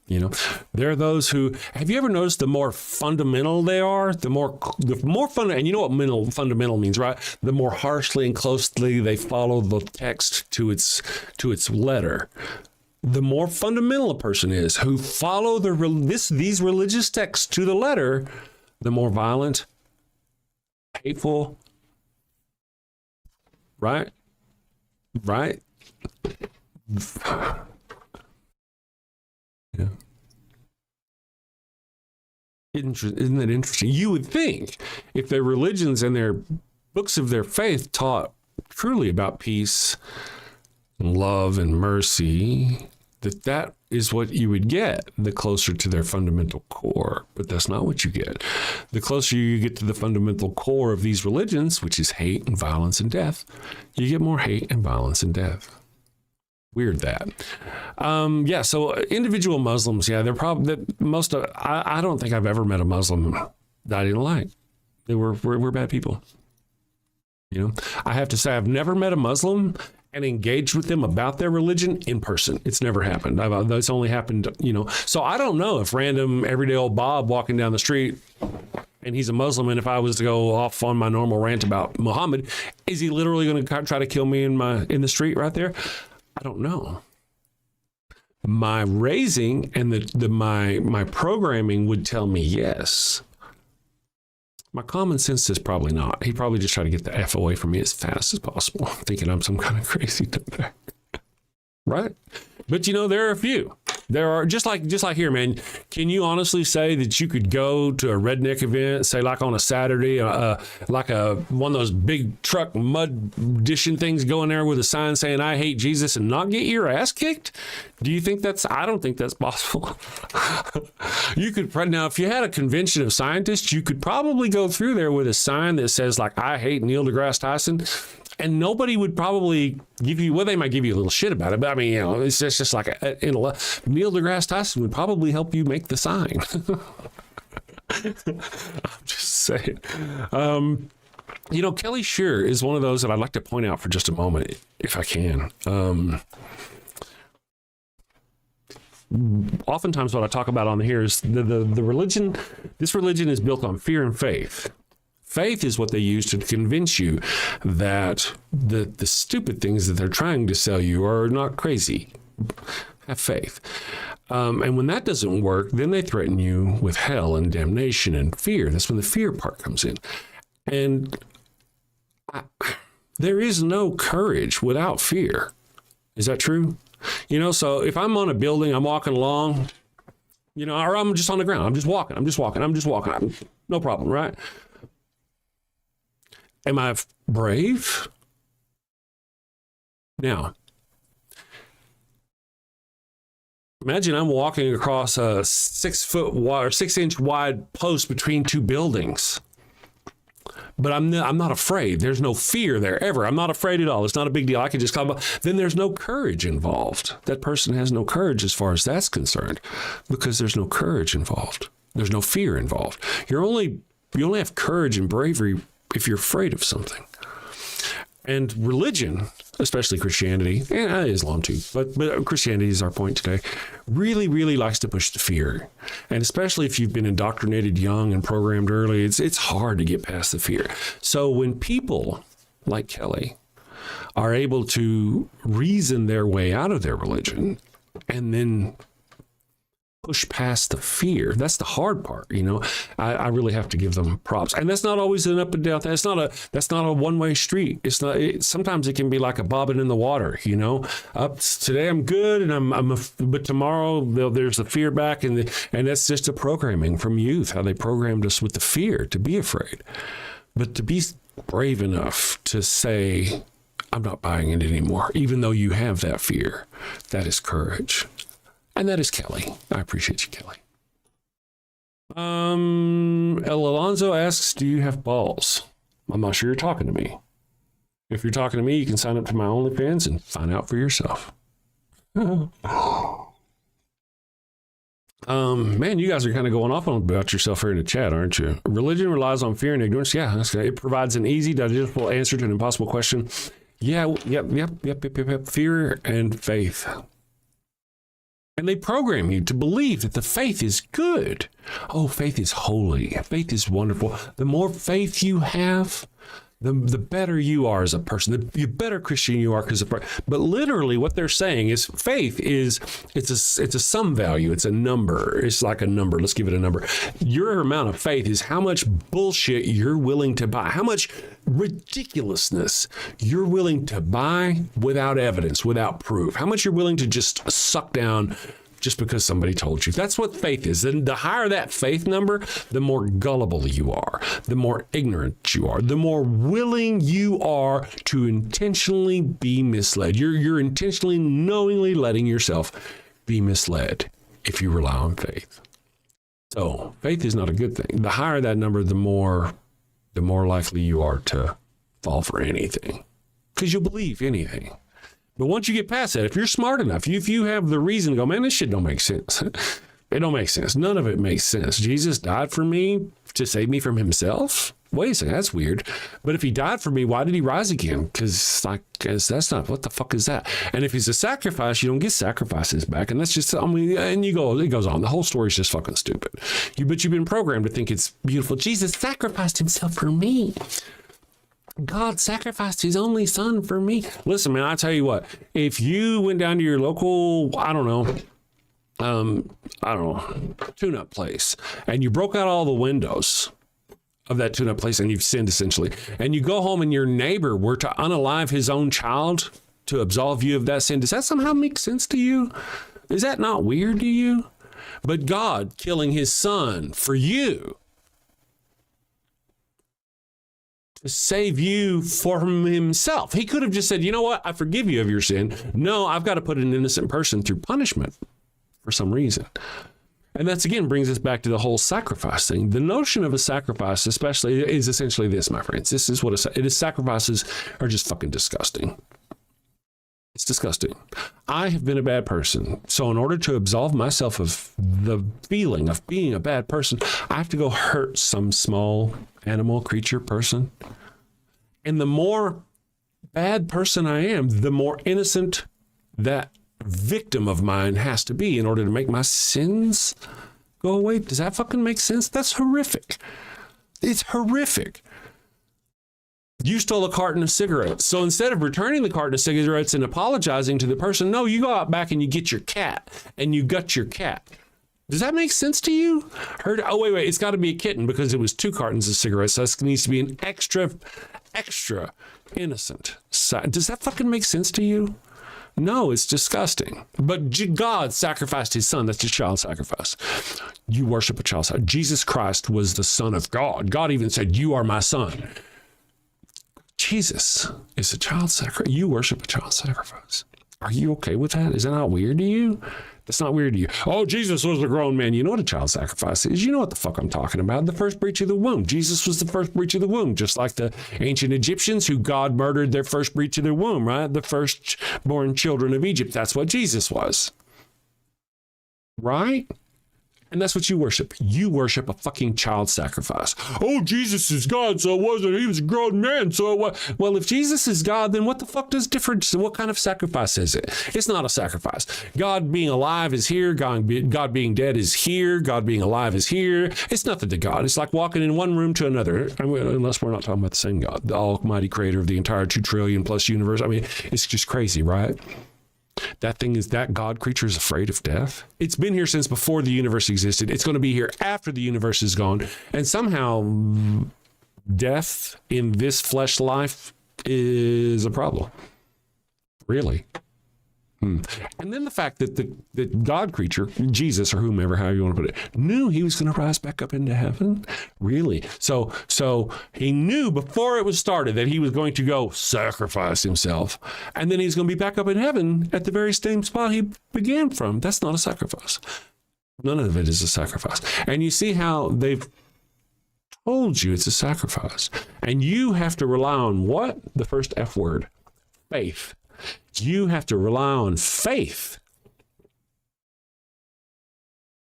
There are those who, have you ever noticed the more fundamental they are, the more fundamental, and you know what fundamental means, right? The more harshly and closely they follow the text to its letter. The more fundamental a person is who follow these religious texts to the letter, the more violent, hateful, right? Yeah. Isn't that interesting? You would think if their religions and their books of their faith taught truly about peace and love and mercy, that is what you would get the closer to their fundamental core. But that's not what you get. The closer you get to the fundamental core of these religions, which is hate and violence and death, you get more hate and violence and death. Weird that. So individual Muslims, they're probably I don't think I've ever met a Muslim that I didn't like. They were bad people. I have to say I've never met a Muslim and engaged with them about their religion in person. It's never happened. That's only happened, So I don't know if random everyday old Bob walking down the street and he's a Muslim, and if I was to go off on my normal rant about Muhammad, is he literally going to try to kill me in the street right there? I don't know. My raising and my programming would tell me yes. My common sense says probably not. He probably just tried to get the F away from me as fast as possible, thinking I'm some kind of crazy nutbag. Right? But there are a few. There are just like here, man. Can you honestly say that you could go to a redneck event, say like on a Saturday, like one of those big truck mud dishing things, go in there with a sign saying "I hate Jesus" and not get your ass kicked? Do you think I don't think that's possible. You could now, if you had a convention of scientists, you could probably go through there with a sign that says like "I hate Neil deGrasse Tyson." And nobody would probably give you, they might give you a little shit about it, but I mean, it's just like Neil deGrasse Tyson would probably help you make the sign. I'm just saying. Kelly Shearer is one of those that I'd like to point out for just a moment, if I can. Oftentimes what I talk about on here is the religion. This religion is built on fear and faith. Faith is what they use to convince you that the stupid things that they're trying to sell you are not crazy. Have faith. And when that doesn't work, then they threaten you with hell and damnation and fear. That's when the fear part comes in. And there is no courage without fear. Is that true? So if I'm on a building, I'm walking along, or I'm just on the ground, I'm just walking. No problem, right? Am I brave? Now, imagine I'm walking across a 6-inch wide post between two buildings. But I'm not afraid. There's no fear there ever. I'm not afraid at all. It's not a big deal. I can just come up. Then there's no courage involved. That person has no courage as far as that's concerned, because there's no courage involved. There's no fear involved. You only have courage and bravery if you're afraid of something. And religion, especially Christianity, and Islam too, but Christianity is our point today, really, really likes to push the fear. And especially if you've been indoctrinated young and programmed early, it's hard to get past the fear. So when people like Kelly are able to reason their way out of their religion and then push past the fear. That's the hard part, you know. I really have to give them props, and that's not always an up and down. That's not a one-way street. It's not. Sometimes it can be like a bobbing in the water, you know. Today I'm good, and but tomorrow there's the fear back, and that's just a programming from youth, how they programmed us with the fear to be afraid. But to be brave enough to say, I'm not buying it anymore, even though you have that fear, that is courage. And that is Kelly. I appreciate you, Kelly. El Alonzo asks, do you have balls? I'm not sure you're talking to me. If you're talking to me, you can sign up to my OnlyFans and find out for yourself. Man, you guys are kind of going off on about yourself here in the chat, aren't you? Religion relies on fear and ignorance. Yeah, it provides an easy, digestible answer to an impossible question. Yeah, yep. Fear and faith. And they program you to believe that the faith is good. Oh, faith is holy. Faith is wonderful. The more faith you have, the better you are as a person. The better Christian you are as a person. But literally what they're saying is faith is, it's a sum value. It's a number. It's like a number. Let's give it a number. Your amount of faith is how much bullshit you're willing to buy. How much ridiculousness you're willing to buy without evidence, without proof. How much you're willing to just suck down just because somebody told you. That's what faith is. And the higher that faith number, the more gullible you are, the more ignorant you are, the more willing you are to intentionally be misled. You're intentionally, knowingly letting yourself be misled if you rely on faith. So faith is not a good thing. The higher that number, the more likely you are to fall for anything, because you'll believe anything. But once you get past that, if you're smart enough, if you have the reason to go, man, this shit don't make sense. It don't make sense. None of it makes sense. Jesus died for me to save me from himself? Wait a second, that's weird. But if he died for me, why did he rise again? Because that's not, what the fuck is that? And if he's a sacrifice, you don't get sacrifices back. And that's just, and it goes on. The whole story is just fucking stupid. But you've been programmed to think it's beautiful. Jesus sacrificed himself for me. God sacrificed his only son for me. Listen, man, I tell you what, if you went down to your local, tune-up place, and you broke out all the windows of that tune-up place, and you've sinned essentially, and you go home and your neighbor were to unalive his own child to absolve you of that sin, does that somehow make sense to you? Is that not weird to you? But God killing his son for you, to save you from himself. He could have just said, you know what? I forgive you of your sin. No, I've got to put an innocent person through punishment for some reason. And that's, again, brings us back to the whole sacrifice thing. The notion of a sacrifice, especially, is essentially this, my friends. This is what it is. Sacrifices are just fucking disgusting. It's disgusting. I have been a bad person. So in order to absolve myself of the feeling of being a bad person, I have to go hurt some small animal, creature, person. And the more bad person I am, the more innocent that victim of mine has to be in order to make my sins go away. Does that fucking make sense? That's horrific. It's horrific. You stole a carton of cigarettes. So instead of returning the carton of cigarettes and apologizing to the person, no, you go out back and you get your cat and you gut your cat. Does that make sense to you? Oh, wait, it's got to be a kitten because it was 2 cartons of cigarettes. So this needs to be an extra innocent. Does that fucking make sense to you? No, it's disgusting. But God sacrificed his son. That's a child sacrifice. You worship a child sacrifice. Jesus Christ was the son of God. God even said, you are my son. Jesus is a child sacrifice. You worship a child sacrifice. Are you okay with that? Is that not weird to you? That's not weird to you. Oh, Jesus was a grown man. You know what a child sacrifice is. You know what the fuck I'm talking about. The first breach of the womb. Jesus was the first breach of the womb, just like the ancient Egyptians who God murdered their first breach of their womb, right? The firstborn children of Egypt. That's what Jesus was. Right? And that's what you worship. You worship a fucking child sacrifice. Oh, Jesus is God, so it wasn't. He was a grown man, so it was. Well, if Jesus is God, then what the fuck does difference? What kind of sacrifice is it? It's not a sacrifice. God being alive is here. God being dead is here. God being alive is here. It's nothing to God. It's like walking in one room to another, unless we're not talking about the same God, the almighty creator of the entire 2 trillion plus universe. I mean, it's just crazy, right? That God creature is afraid of death. It's been here since before the universe existed. It's going to be here after the universe is gone. And somehow death in this flesh life is a problem. Really. And then the fact that the God creature, Jesus or whomever, however you want to put it, knew he was going to rise back up into heaven. Really? So he knew before it was started that he was going to go sacrifice himself. And then he's going to be back up in heaven at the very same spot he began from. That's not a sacrifice. None of it is a sacrifice. And you see how they've told you it's a sacrifice. And you have to rely on what? The first F word, faith. You have to rely on faith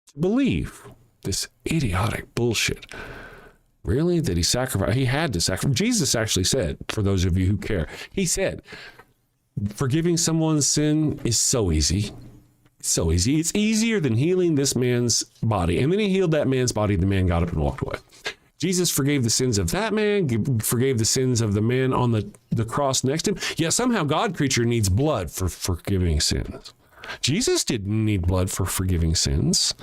to believe this idiotic bullshit. Really? That he sacrificed? He had to sacrifice. Jesus actually said, for those of you who care, he said, forgiving someone's sin is so easy. It's so easy. It's easier than healing this man's body. And then he healed that man's body. The man got up and walked away. Jesus forgave the sins of that man, forgave the sins of the man on the cross next to him. Yet somehow God creature needs blood for forgiving sins. Jesus didn't need blood for forgiving sins.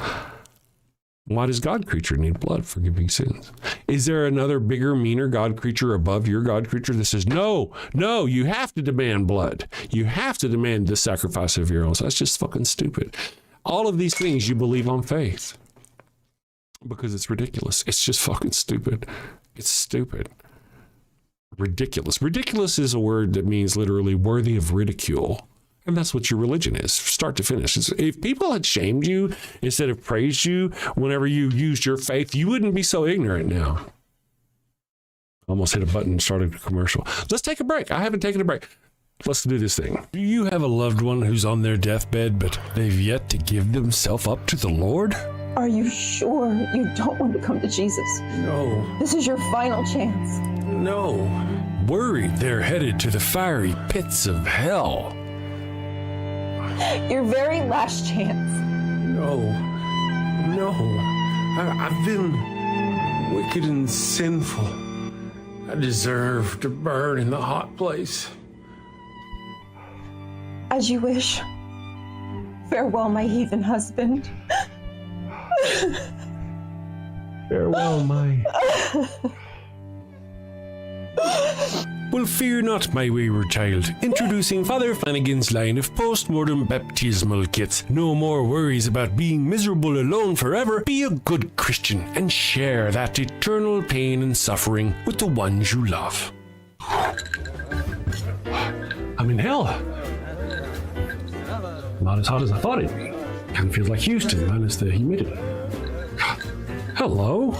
Why does God creature need blood for forgiving sins? Is there another bigger, meaner God creature above your God creature that says, no, you have to demand blood. You have to demand the sacrifice of your own. So that's just fucking stupid. All of these things you believe on faith. Because it's ridiculous. It's just fucking stupid. It's stupid. Ridiculous. Ridiculous is a word that means literally worthy of ridicule. And that's what your religion is, start to finish. If people had shamed you instead of praised you whenever you used your faith, you wouldn't be so ignorant now. Almost hit a button and started a commercial. Let's take a break. I haven't taken a break. Let's do this thing. Do you have a loved one who's on their deathbed, but they've yet to give themselves up to the Lord? Are you sure you don't want to come to Jesus? No. This is your final chance. No. Worried they're headed to the fiery pits of hell. Your very last chance. No. I've been wicked and sinful. I deserve to burn in the hot place. As you wish. Farewell, my heathen husband. Farewell, my... Well, fear not, my wayward child. Introducing Father Flanagan's line of post-mortem baptismal kits. No more worries about being miserable alone forever. Be a good Christian and share that eternal pain and suffering with the ones you love. I'm in hell. Not as hot as I thought it'd be. Kind of feels like Houston, minus the humidity. Hello.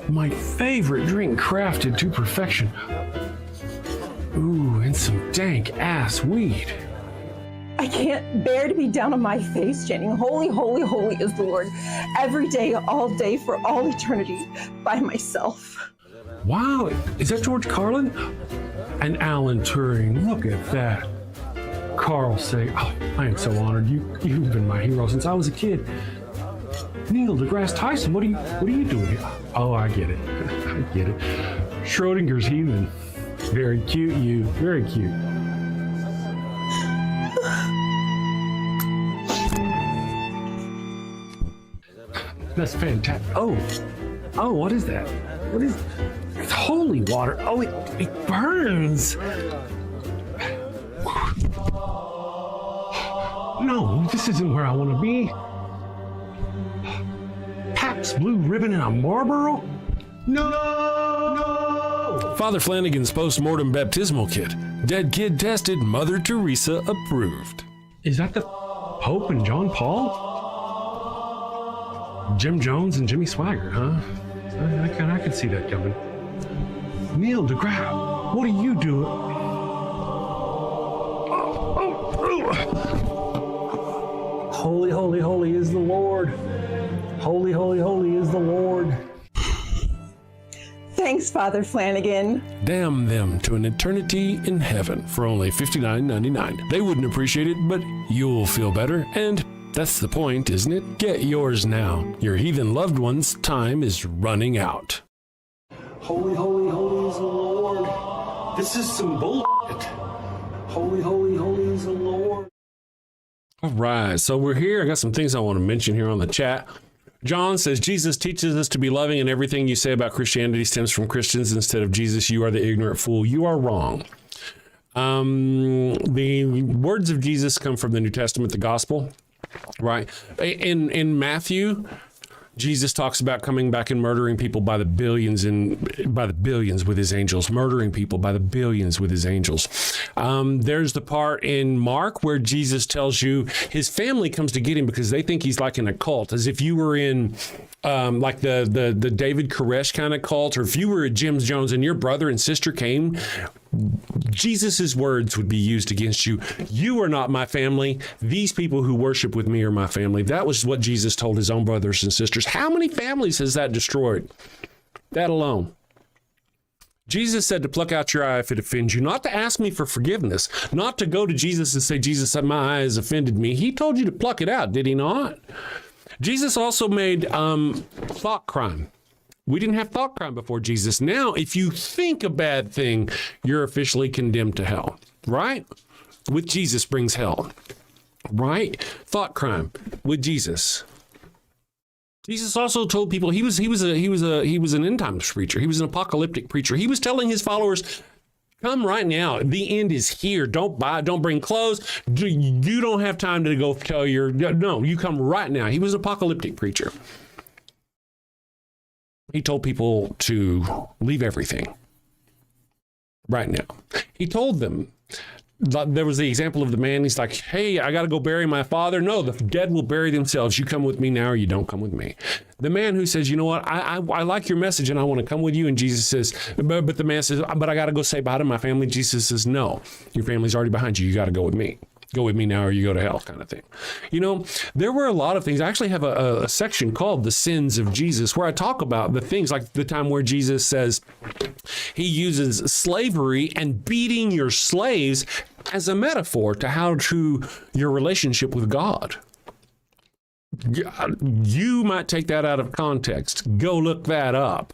My favorite drink crafted to perfection. Ooh, and some dank ass weed. I can't bear to be down on my face chanting, holy, holy, holy is the Lord, every day, all day, for all eternity, by myself. Wow, is that George Carlin? And Alan Turing, look at that. Carl say, oh, I am so honored. You've been my hero since I was a kid. Neil deGrasse Tyson, what are you doing here? Oh, I get it. I get it. Schrodinger's heathen. Very cute, you. Very cute. That's fantastic. Oh, what is that? What is? It's holy water. Oh, it burns. No, this isn't where I want to be. Pabst Blue Ribbon and a Marlboro? No! Father Flanagan's post-mortem baptismal kit. Dead kid tested, Mother Teresa approved. Is that the Pope and John Paul? Jim Jones and Jimmy Swaggart, huh? I can see that coming. Neil deGrasse, what are you doing? Holy, holy, holy is the Lord. Holy, holy, holy is the Lord. Thanks, Father Flanagan. Damn them to an eternity in heaven for only $59.99. They wouldn't appreciate it, but you'll feel better, and that's the point, isn't it? Get yours now. Your heathen loved one's time is running out. Holy, holy, holy is the Lord. This is some bullshit. Holy, holy, holy is the Lord. All right, so we're here. I got some things I want to mention here on the chat. John says, Jesus teaches us to be loving, and everything you say about Christianity stems from Christians instead of Jesus. You are the ignorant fool. You are wrong. The words of Jesus come from the New Testament, the gospel, right? In Matthew, Jesus talks about coming back and murdering people by the billions with his angels, murdering people by the billions with his angels. There's the part in Mark where Jesus tells you his family comes to get him because they think he's like in a cult, as if you were in like the David Koresh kind of cult, or if you were at Jim Jones and your brother and sister came, Jesus's words would be used against you. You are not my family. These people who worship with me are my family. That was what Jesus told his own brothers and sisters. How many families has that destroyed? That alone. Jesus said to pluck out your eye if it offends you, not to ask me for forgiveness, not to go to Jesus and say, Jesus, my eye has offended me. He told you to pluck it out, did he not? Jesus also made thought crime. We didn't have thought crime before Jesus. Now, if you think a bad thing, you're officially condemned to hell, right? With Jesus brings hell, right? Thought crime with Jesus. Jesus also told people he was an end times preacher. He was an apocalyptic preacher. He was telling his followers, come right now. The end is here. Don't bring clothes. You don't have time to go tell you come right now. He was an apocalyptic preacher. He told people to leave everything right now. He told them, there was the example of the man. He's like, hey, I got to go bury my father. No, the dead will bury themselves. You come with me now or you don't come with me. The man who says, you know what, I like your message and I want to come with you. And Jesus says, but the man says, but I got to go say bye to my family. Jesus says, no, your family's already behind you. You got to go with me. Go with me now or you go to hell, kind of thing. You know, there were a lot of things. I actually have a section called The Sins of Jesus, where I talk about the things like the time where Jesus says he uses slavery and beating your slaves as a metaphor to how to your relationship with God. You might take that out of context. Go look that up.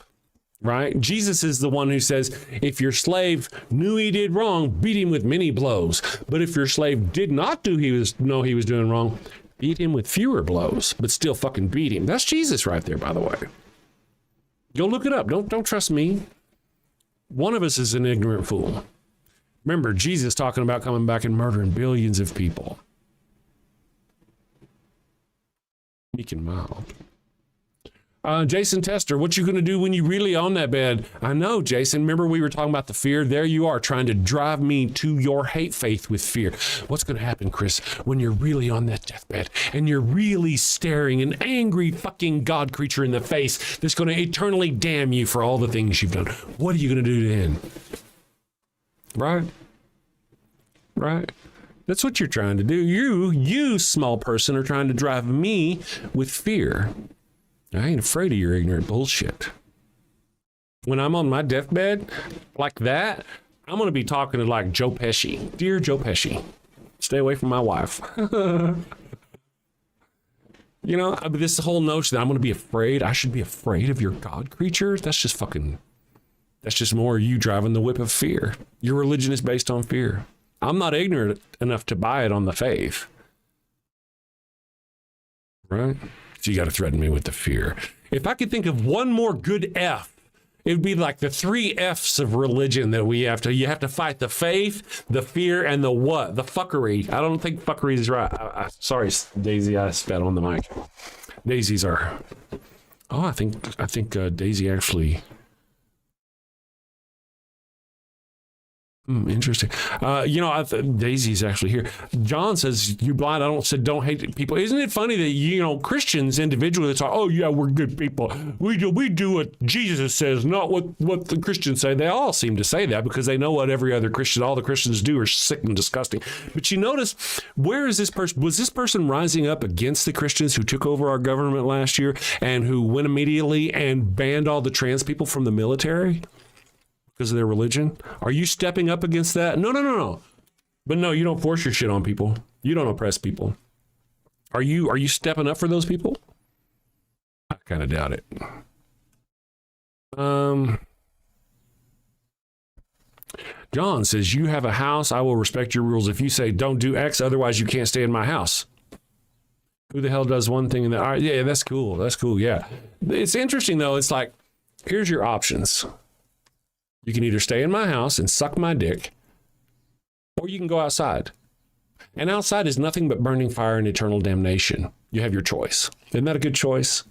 Right? Jesus is the one who says, if your slave knew he did wrong, beat him with many blows. But if your slave did not know he was doing wrong, beat him with fewer blows, but still fucking beat him. That's Jesus right there, by the way. Go look it up. Don't trust me. One of us is an ignorant fool. Remember, Jesus talking about coming back and murdering billions of people. Meek and mild. Jason Tester, what you going to do when you really on that bed? I know, Jason. Remember we were talking about the fear? There you are trying to drive me to your hate faith with fear. What's going to happen, Chris, when you're really on that deathbed and you're really staring an angry fucking God creature in the face that's going to eternally damn you for all the things you've done? What are you going to do then? Right? That's what you're trying to do. You small person, are trying to drive me with fear. I ain't afraid of your ignorant bullshit. When I'm on my deathbed like that, I'm going to be talking to like Joe Pesci. Dear Joe Pesci, stay away from my wife. You know, this whole notion that I'm going to be afraid, I should be afraid of your God creature. That's just more you driving the whip of fear. Your religion is based on fear. I'm not ignorant enough to buy it on the faith. Right? So you got to threaten me with the fear. If I could think of one more good F, it would be like the 3 F's of religion that you have to fight: the faith, the fear, and the what? The fuckery. I don't think fuckery is right. Sorry, Daisy, I spat on the mic. Daisies are. Oh, I think Daisy actually Interesting. Daisy's actually here. John says, "You blind? I don't hate people." Isn't it funny that Christians individually talk? Oh yeah, we're good people. We do what Jesus says, not what the Christians say. They all seem to say that because they know what all the Christians do are sick and disgusting. But you notice, where is this person? Was this person rising up against the Christians who took over our government last year and who went immediately and banned all the trans people from the military? Because of their religion? Are you stepping up against that? No. But no, you don't force your shit on people. You don't oppress people. Are you stepping up for those people? I kind of doubt it. John says, "You have a house. I will respect your rules. If you say don't do X, otherwise you can't stay in my house." Who the hell does one thing and that? Yeah, that's cool. That's cool. Yeah. It's interesting though. It's like, here's your options. You can either stay in my house and suck my dick, or you can go outside. And outside is nothing but burning fire and eternal damnation. You have your choice. Isn't that a good choice?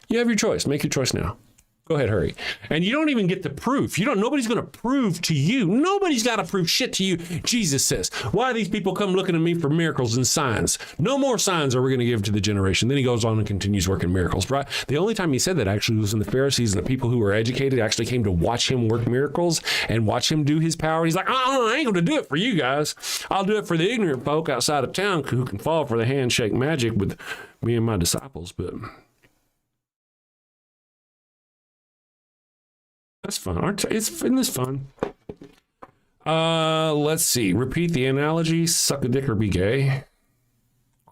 You have your choice. Make your choice now. Go ahead, hurry. And you don't even get the proof. Nobody's going to prove to you. Nobody's got to prove shit to you. Jesus says, "Why these people come looking at me for miracles and signs? No more signs are we going to give to the generation." Then he goes on and continues working miracles, right? The only time he said that actually was when the Pharisees and the people who were educated actually came to watch him work miracles and watch him do his power. He's like, I ain't going to do it for you guys. I'll do it for the ignorant folk outside of town who can fall for the handshake magic with me and my disciples. But that's fun. Isn't this fun? Let's see. Repeat the analogy. Suck a dick or be gay.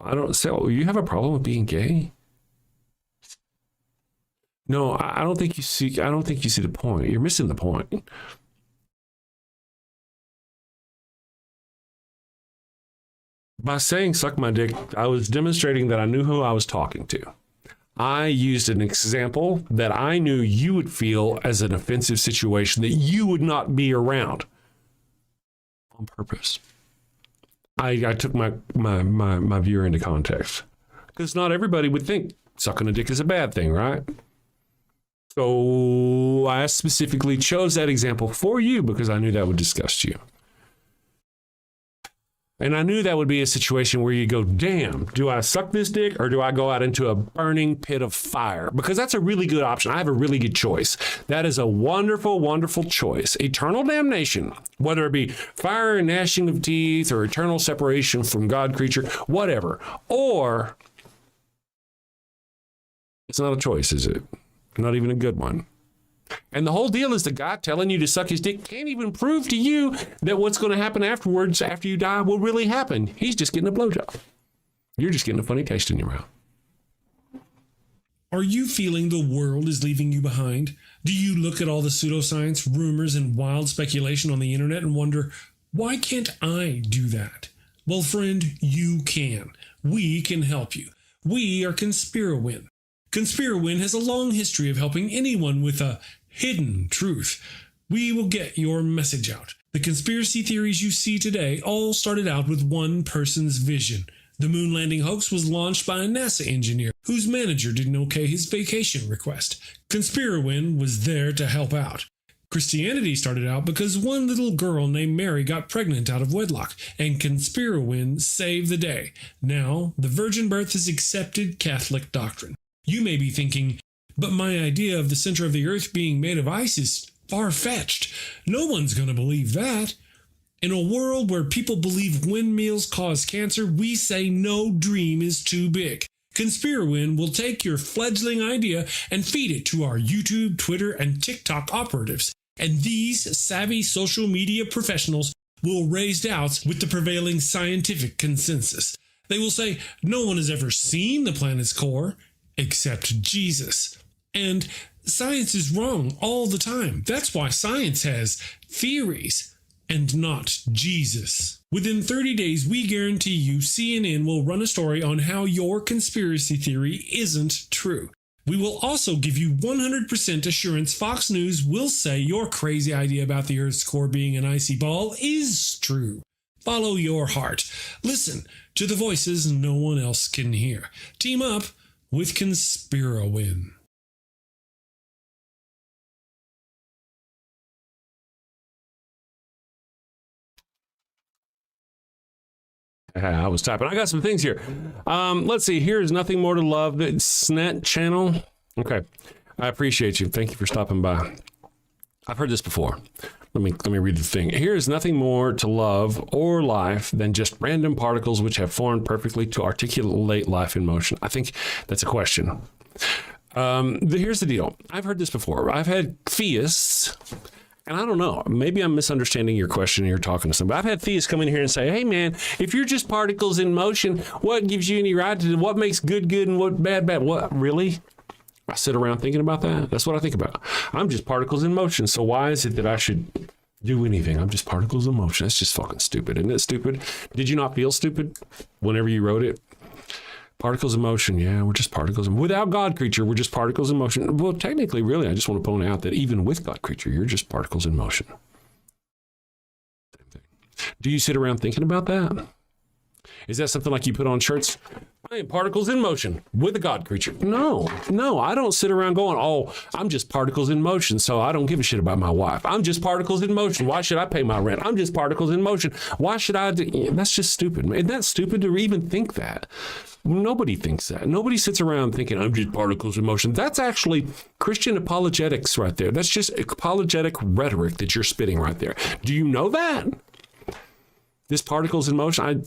You have a problem with being gay? No, I don't think you see the point. You're missing the point. By saying suck my dick, I was demonstrating that I knew who I was talking to. I used an example that I knew you would feel as an offensive situation that you would not be around on purpose. I took my viewer into context because not everybody would think sucking a dick is a bad thing, right? So I specifically chose that example for you because I knew that would disgust you. And I knew that would be a situation where you go, damn, do I suck this dick or do I go out into a burning pit of fire? Because that's a really good option. I have a really good choice. That is a wonderful, wonderful choice. Eternal damnation, whether it be fire and gnashing of teeth or eternal separation from God creature, whatever. Or it's not a choice, is it? Not even a good one. And the whole deal is the guy telling you to suck his dick can't even prove to you that what's going to happen afterwards, after you die, will really happen. He's just getting a blowjob. You're just getting a funny taste in your mouth. Are you feeling the world is leaving you behind? Do you look at all the pseudoscience, rumors, and wild speculation on the internet and wonder, why can't I do that? Well, friend, you can. We can help you. We are ConspiraWin. ConspiraWin has a long history of helping anyone with a hidden truth. We will get your message out. The conspiracy theories you see today all started out with one person's vision. The moon landing hoax was launched by a NASA engineer whose manager didn't okay his vacation request. ConspiraWin was there to help out. Christianity started out because one little girl named Mary got pregnant out of wedlock, and ConspiraWin saved the day. Now, the virgin birth is accepted Catholic doctrine. You may be thinking, but my idea of the center of the earth being made of ice is far-fetched. No one's going to believe that. In a world where people believe windmills cause cancer, we say no dream is too big. ConspiraWin will take your fledgling idea and feed it to our YouTube, Twitter, and TikTok operatives. And these savvy social media professionals will raise doubts with the prevailing scientific consensus. They will say, no one has ever seen the planet's core except Jesus. And science is wrong all the time. That's why science has theories and not Jesus. Within 30 days, we guarantee you CNN will run a story on how your conspiracy theory isn't true. We will also give you 100% assurance Fox News will say your crazy idea about the Earth's core being an icy ball is true. Follow your heart. Listen to the voices no one else can hear. Team up with ConspiraWin. I was typing. I got some things here. Let's see. Here's Nothing More to Love. The SNET channel. Okay. I appreciate you. Thank you for stopping by. I've heard this before. Let me read the thing. Here is nothing more to love or life than just random particles which have formed perfectly to articulate life in motion. I think that's a question. Here's the deal. I've heard this before. I've had theists, and I don't know, maybe I'm misunderstanding your question and you're talking to somebody. I've had theists come in here and say, hey man, if you're just particles in motion, what gives you any right to what makes good good and what bad bad? What, really? I sit around thinking about that. That's what I think about. I'm just particles in motion. So why is it that I should do anything? I'm just particles in motion. That's just fucking stupid. Isn't it stupid? Did you not feel stupid whenever you wrote it? Particles in motion. Yeah, we're just particles. Without God creature, we're just particles in motion. Well, technically, really, I just want to point out that even with God creature, you're just particles in motion. Same thing. Do you sit around thinking about that? Is that something like you put on shirts? I am particles in motion with a God creature. No, I don't sit around going, oh, I'm just particles in motion, so I don't give a shit about my wife. I'm just particles in motion. Why should I pay my rent? I'm just particles in motion. Why should I do? That's just stupid. Isn't that stupid to even think that? Nobody thinks that. Nobody sits around thinking, I'm just particles in motion. That's actually Christian apologetics right there. That's just apologetic rhetoric that you're spitting right there. Do you know that? This particles in motion.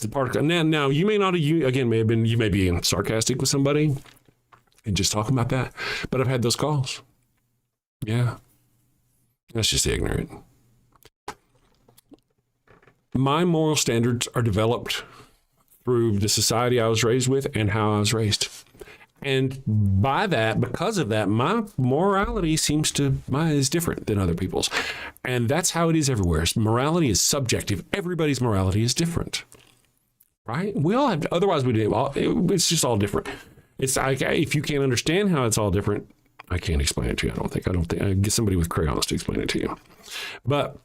Now you may not. You may be sarcastic with somebody and just talking about that. But I've had those calls. Yeah, that's just ignorant. My moral standards are developed through the society I was raised with and how I was raised, and because of that, my morality is different than other people's. And that's how it is everywhere. Morality is subjective. Everybody's morality is different, right? We all have, otherwise it's just all different. It's like, if you can't understand how it's all different, I can't explain it to you. I don't think I get somebody with crayons to explain it to you. But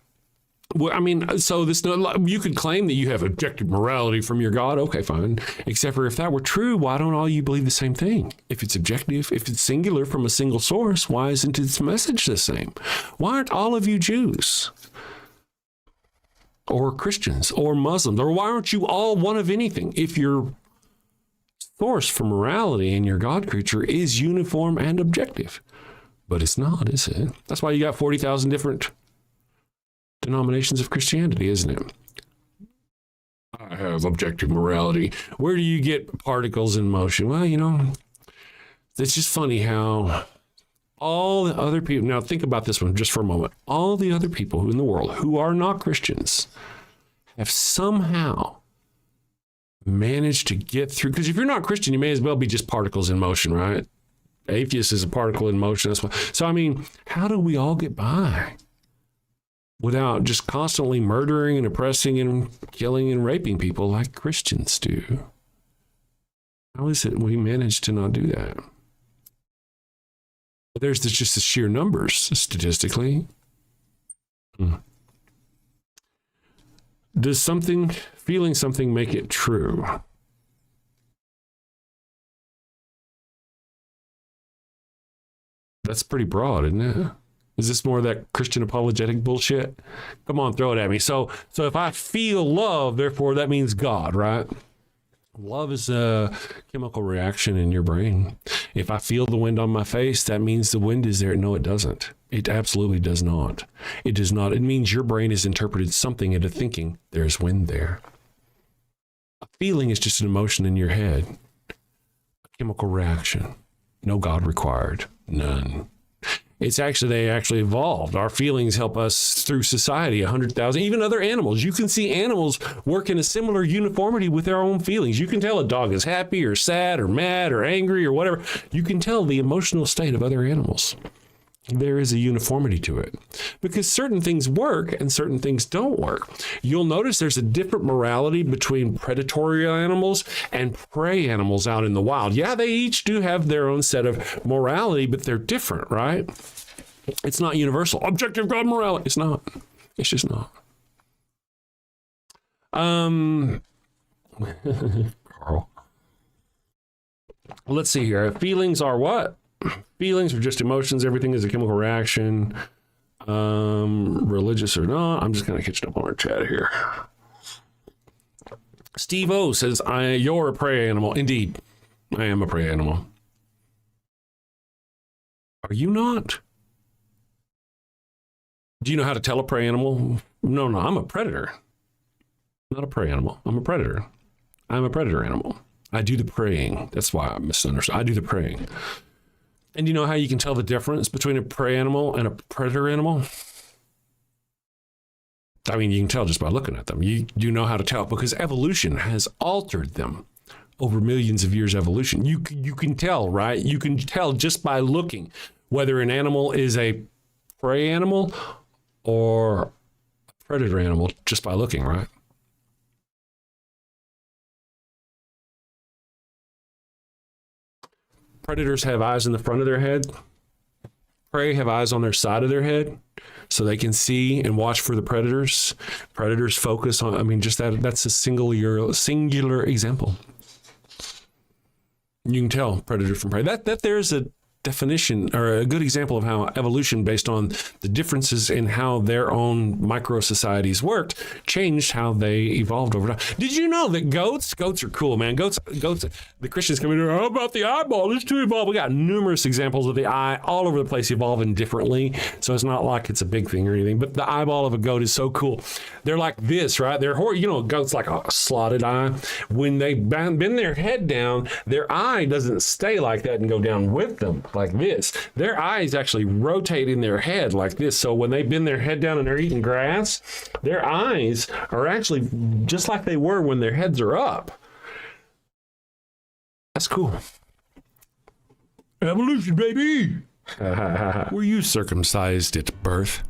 well, I mean, so you could claim that you have objective morality from your God. Okay, fine. Except for if that were true, why don't all you believe the same thing? If it's objective, if it's singular from a single source, why isn't its message the same? Why aren't all of you Jews or Christians or Muslims? Or why aren't you all one of anything? If your source for morality and your God creature is uniform and objective. But it's not, is it? That's why you got 40,000 different denominations of Christianity, isn't it? I have objective morality. Where do you get particles in motion? Well, it's just funny how all the other people, now think about this one just for a moment. All the other people in the world who are not Christians have somehow managed to get through, because if you're not Christian, you may as well be just particles in motion, right? Atheist is a particle in motion. So, I mean, how do we all get by without just constantly murdering and oppressing and killing and raping people like Christians do? How is it we manage to not do that? There's just the sheer numbers statistically. Does feeling something make it true? That's pretty broad, isn't it? Is this more of that Christian apologetic bullshit? Come on, throw it at me. So if I feel love, therefore that means God, right? Love is a chemical reaction in your brain. If I feel the wind on my face, that means the wind is there. No, it doesn't. It absolutely does not. It does not. It means your brain has interpreted something into thinking there's wind there. A feeling is just an emotion in your head. A chemical reaction. No God required. None. They actually evolved. Our feelings help us through society, 100,000, even other animals. You can see animals work in a similar uniformity with their own feelings. You can tell a dog is happy or sad or mad or angry or whatever. You can tell the emotional state of other animals. There is a uniformity to it because certain things work and certain things don't work. You'll notice there's a different morality between predatory animals and prey animals out in the wild. Yeah, they each do have their own set of morality, but they're different, right? It's not universal. Objective God morality. It's not. It's just not. Carl. Let's see here. Feelings are what? Feelings are just emotions. Everything is a chemical reaction. Religious or not. I'm just kind of catching up on our chat here. Steve O says, you're a prey animal. Indeed, I am a prey animal. Are you not? Do you know how to tell a prey animal? No, I'm a predator. Not a prey animal. I'm a predator. I'm a predator animal. I do the preying. That's why I misunderstood. I do the preying. And you know how you can tell the difference between a prey animal and a predator animal? I mean, you can tell just by looking at them. You know how to tell because evolution has altered them over millions of years evolution. You can tell, right? You can tell just by looking whether an animal is a prey animal or a predator animal just by looking, right? Predators have eyes in the front of their head. Prey have eyes on their side of their head so they can see and watch for the predators. Predators focus on, I mean, just that's a singular example. You can tell predator from prey. That there's a definition or a good example of how evolution, based on the differences in how their own micro societies worked, changed how they evolved over time. Did you know that goats are cool, man? Goats, the Christians come in here, how about the eyeball? It's too evolved. We got numerous examples of the eye all over the place evolving differently. So it's not like it's a big thing or anything, but the eyeball of a goat is so cool. They're like this, right? Goat's like a slotted eye. When they bend their head down, their eye doesn't stay like that and go down with them like this. Their eyes actually rotate in their head like this. So when they bend their head down and they're eating grass, their eyes are actually just like they were when their heads are up. That's cool. Evolution, baby. Were you circumcised at birth?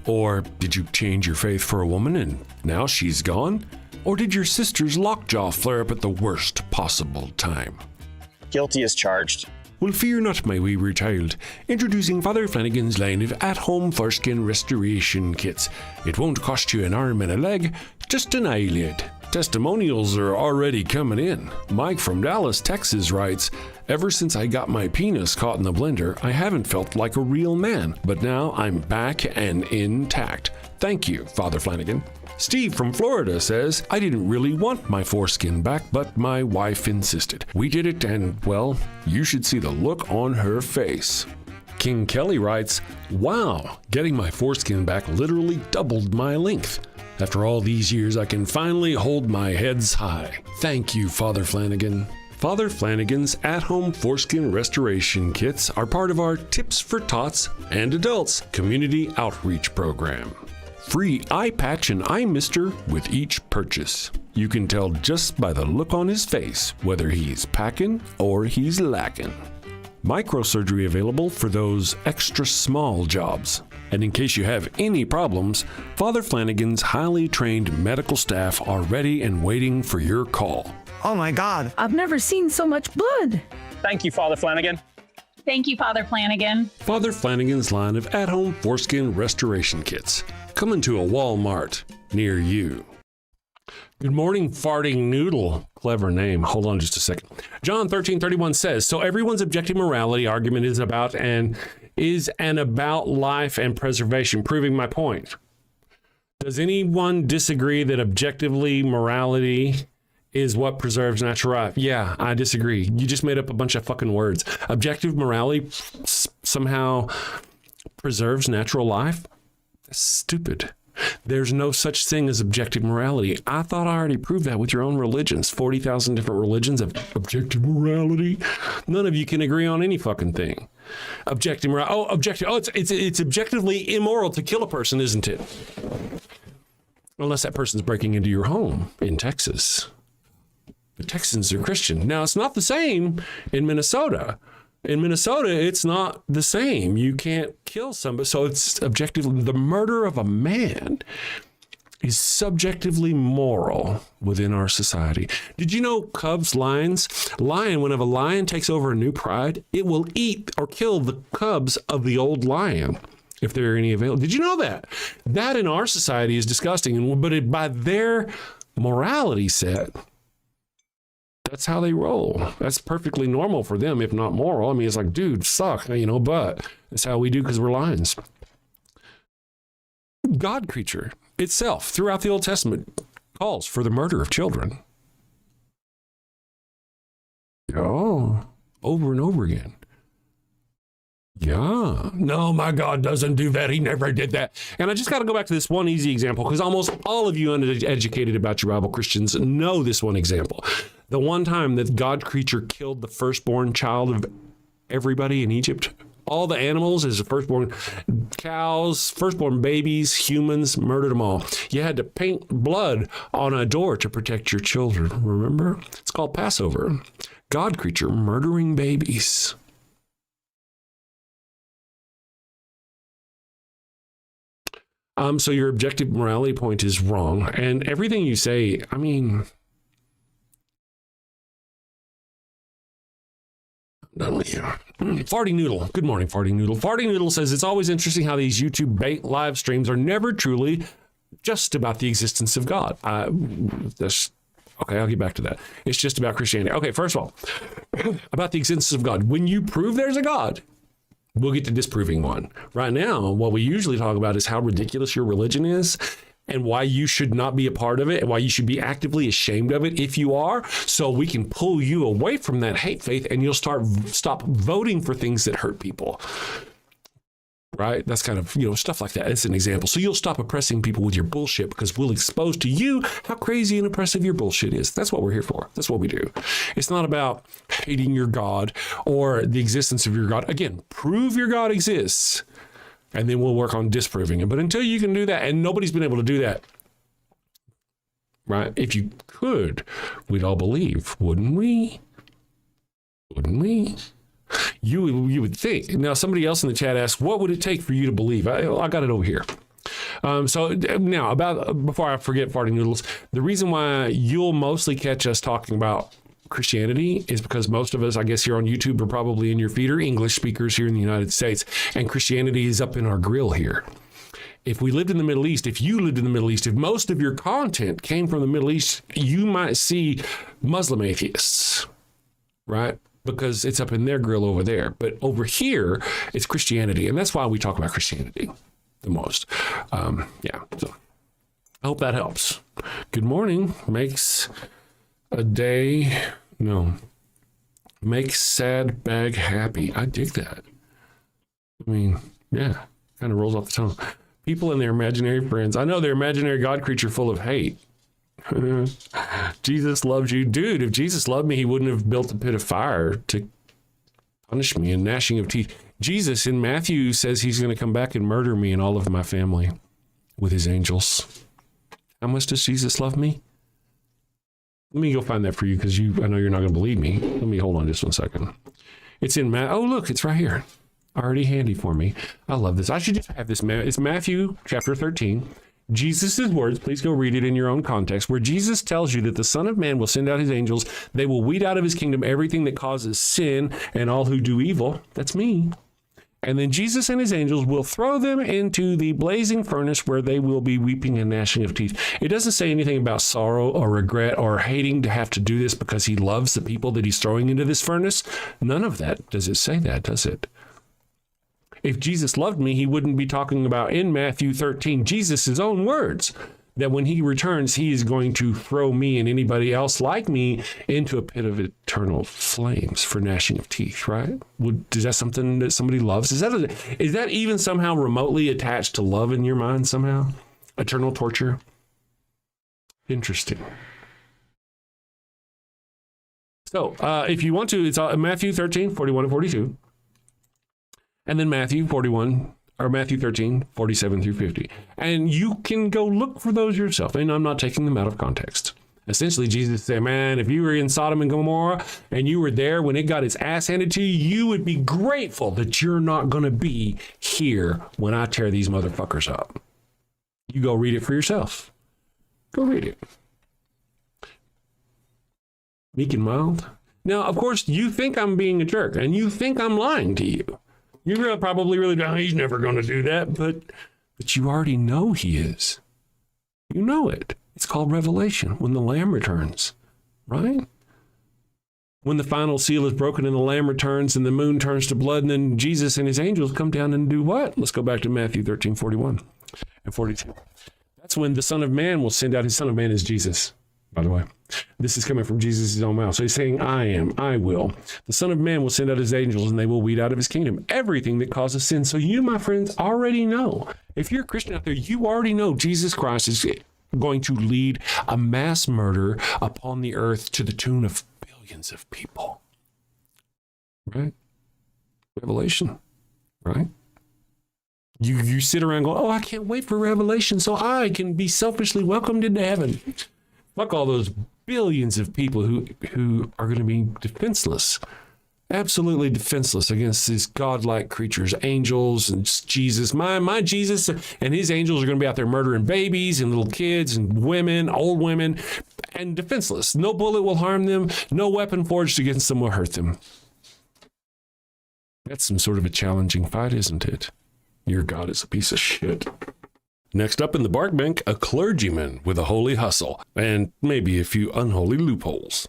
Or did you change your faith for a woman and now she's gone? Or did your sister's lockjaw flare up at the worst possible time? Guilty as charged. Well, fear not, my wayward child. Introducing Father Flanagan's line of at-home foreskin restoration kits. It won't cost you an arm and a leg, just an eyelid. Testimonials are already coming in. Mike from Dallas, Texas writes, ever since I got my penis caught in the blender, I haven't felt like a real man, but now I'm back and intact. Thank you, Father Flanagan. Steve from Florida says, I didn't really want my foreskin back, but my wife insisted. We did it and, well, you should see the look on her face. King Kelly writes, wow, getting my foreskin back literally doubled my length. After all these years, I can finally hold my heads high. Thank you, Father Flanagan. Father Flanagan's at-home foreskin restoration kits are part of our Tips for Tots and Adults community outreach program. Free eye patch and eye mister with each purchase. You can tell just by the look on his face whether he's packing or he's lacking. Microsurgery available for those extra small jobs. And in case you have any problems, Father Flanagan's highly trained medical staff are ready and waiting for your call. Oh my God. I've never seen so much blood. Thank you, Father Flanagan. Thank you, Father Flanagan. Father Flanagan's line of at-home foreskin restoration kits. Coming to a Walmart near you. Good morning, Farting Noodle. Clever name. Hold on just a second. John 13:31 says, so everyone's objective morality argument is about life and preservation, proving my point. Does anyone disagree that objectively morality is what preserves natural life? Yeah, I disagree. You just made up a bunch of fucking words. Objective morality somehow preserves natural life? That's stupid. There's no such thing as objective morality. I thought I already proved that with your own religions. 40,000 different religions of objective morality. None of you can agree on any fucking thing. Objective morality. Oh, objective. Oh, it's objectively immoral to kill a person, isn't it? Unless that person's breaking into your home in Texas. The Texans are Christian. Now, it's not the same in Minnesota. In Minnesota, it's not the same. You can't kill somebody. So it's objectively, the murder of a man is subjectively moral within our society. Did you know cubs, lions? Whenever a lion takes over a new pride, it will eat or kill the cubs of the old lion if there are any available. Did you know that? That in our society is disgusting. But by their morality set, that's how they roll. That's perfectly normal for them, if not moral. I mean, it's like, dude, suck, but that's how we do because we're lions. God creature itself, throughout the Old Testament, calls for the murder of children. Oh, over and over again. Yeah. No, my God doesn't do that. He never did that. And I just got to go back to this one easy example because almost all of you uneducated about your Bible Christians know this one example. The one time that God creature killed the firstborn child of everybody in Egypt. All the animals as the firstborn cows, firstborn babies, humans, murdered them all. You had to paint blood on a door to protect your children. Remember? It's called Passover. God creature murdering babies. So your objective morality point is wrong. And everything you say, I mean, I'm done with you. Farting Noodle. Good morning, Farting Noodle. Farting Noodle says, it's always interesting how these YouTube bait live streams are never truly just about the existence of God. Okay, I'll get back to that. It's just about Christianity. Okay, first of all, about the existence of God. When you prove there's a God, we'll get to disproving one. Right now, what we usually talk about is how ridiculous your religion is and why you should not be a part of it and why you should be actively ashamed of it if you are, so we can pull you away from that hate faith and you'll stop voting for things that hurt people. Right? That's kind of, stuff like that. It's an example. So you'll stop oppressing people with your bullshit because we'll expose to you how crazy and oppressive your bullshit is. That's what we're here for. That's what we do. It's not about hating your God or the existence of your God. Again, prove your God exists, and then we'll work on disproving it. But until you can do that, and nobody's been able to do that, right? If you could, we'd all believe, wouldn't we? Wouldn't we? You would think. Now, somebody else in the chat asked, what would it take for you to believe? I got it over here. So now, before I forget, Farting Noodles, the reason why you'll mostly catch us talking about Christianity is because most of us, I guess, here on YouTube are probably in your feed are English speakers here in the United States, and Christianity is up in our grill here. If we lived in the Middle East, if you lived in the Middle East, if most of your content came from the Middle East, you might see Muslim atheists, right? Because it's up in their grill over there. But over here, it's Christianity. And that's why we talk about Christianity the most. Yeah. So I hope that helps. Good morning. Makes sad bag happy. I dig that. I mean, yeah, kind of rolls off the tongue. People and their imaginary friends. I know their imaginary God creature full of hate. Jesus loves you. Dude, if Jesus loved me, he wouldn't have built a pit of fire to punish me and gnashing of teeth. Jesus in Matthew says he's going to come back and murder me and all of my family with his angels. How much does Jesus love me? Let me go find that for you because I know you're not going to believe me. Let me hold on just 1 second. It's in oh, look, it's right here. Already handy for me. I love this. I should just have this. It's Matthew chapter 13. Jesus' words, please go read it in your own context, where Jesus tells you that the Son of Man will send out his angels. They will weed out of his kingdom everything that causes sin and all who do evil. That's me. And then Jesus and his angels will throw them into the blazing furnace where they will be weeping and gnashing of teeth. It doesn't say anything about sorrow or regret or hating to have to do this because he loves the people that he's throwing into this furnace. None of that. Does it say that, does it? If Jesus loved me, he wouldn't be talking about in Matthew 13, Jesus' own words, that when he returns, he is going to throw me and anybody else like me into a pit of eternal flames for gnashing of teeth, right? Is that something that somebody loves? Is that even somehow remotely attached to love in your mind somehow? Eternal torture? Interesting. So if you want to, it's Matthew 13, 41 and 42. And then Matthew 13, 47 through 50. And you can go look for those yourself. And I'm not taking them out of context. Essentially, Jesus said, man, if you were in Sodom and Gomorrah and you were there when it got its ass handed to you, you would be grateful that you're not going to be here when I tear these motherfuckers up. You go read it for yourself. Go read it. Meek and mild. Now, of course, you think I'm being a jerk and you think I'm lying to you. You're probably really, he's never going to do that, but you already know he is. You know it. It's called revelation, when the Lamb returns, right? When the final seal is broken and the Lamb returns and the moon turns to blood, and then Jesus and his angels come down and do what? Let's go back to Matthew 13, 41 and 42. That's when the Son of Man will send out. His Son of Man is Jesus, by the way. This is coming from Jesus' own mouth. So he's saying, I will. The Son of Man will send out his angels and they will weed out of his kingdom everything that causes sin. So you, my friends, already know. If you're a Christian out there, you already know Jesus Christ is going to lead a mass murder upon the earth to the tune of billions of people. Right? Revelation. Right? You sit around going, oh, I can't wait for Revelation so I can be selfishly welcomed into heaven. Fuck all those billions of people who are going to be defenseless, absolutely defenseless against these godlike creatures, angels and Jesus. My Jesus and his angels are going to be out there murdering babies and little kids and women, old women, and defenseless. No bullet will harm them. No weapon forged against them will hurt them. That's some sort of a challenging fight, isn't it? Your God is a piece of shit. Next up in the bark bank, a clergyman with a holy hustle and maybe a few unholy loopholes.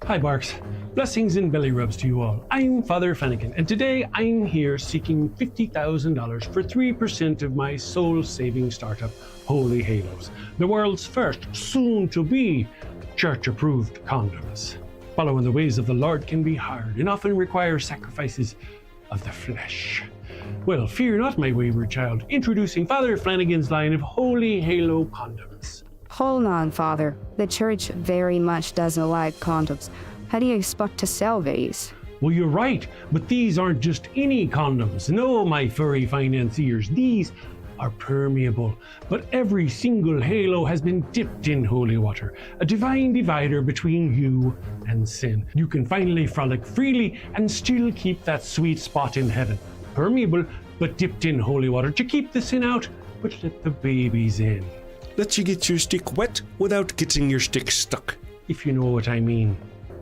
Hi, Barks. Blessings and belly rubs to you all. I'm Father Flanagan, and today I'm here seeking $50,000 for 3% of my soul-saving startup, Holy Halos, the world's first, soon-to-be, church-approved condoms. Following the ways of the Lord can be hard and often require sacrifices of the flesh. Well, fear not, my wayward child. Introducing Father Flanagan's line of Holy Halo condoms. Hold on, Father. The church very much doesn't like condoms. How do you expect to sell these? Well, you're right, but these aren't just any condoms. No, my furry financiers, these are permeable, but every single halo has been dipped in holy water, a divine divider between you and sin. You can finally frolic freely and still keep that sweet spot in heaven. Permeable, but dipped in holy water to keep the sin out, but let the babies in. Let you get your stick wet without getting your stick stuck. If you know what I mean.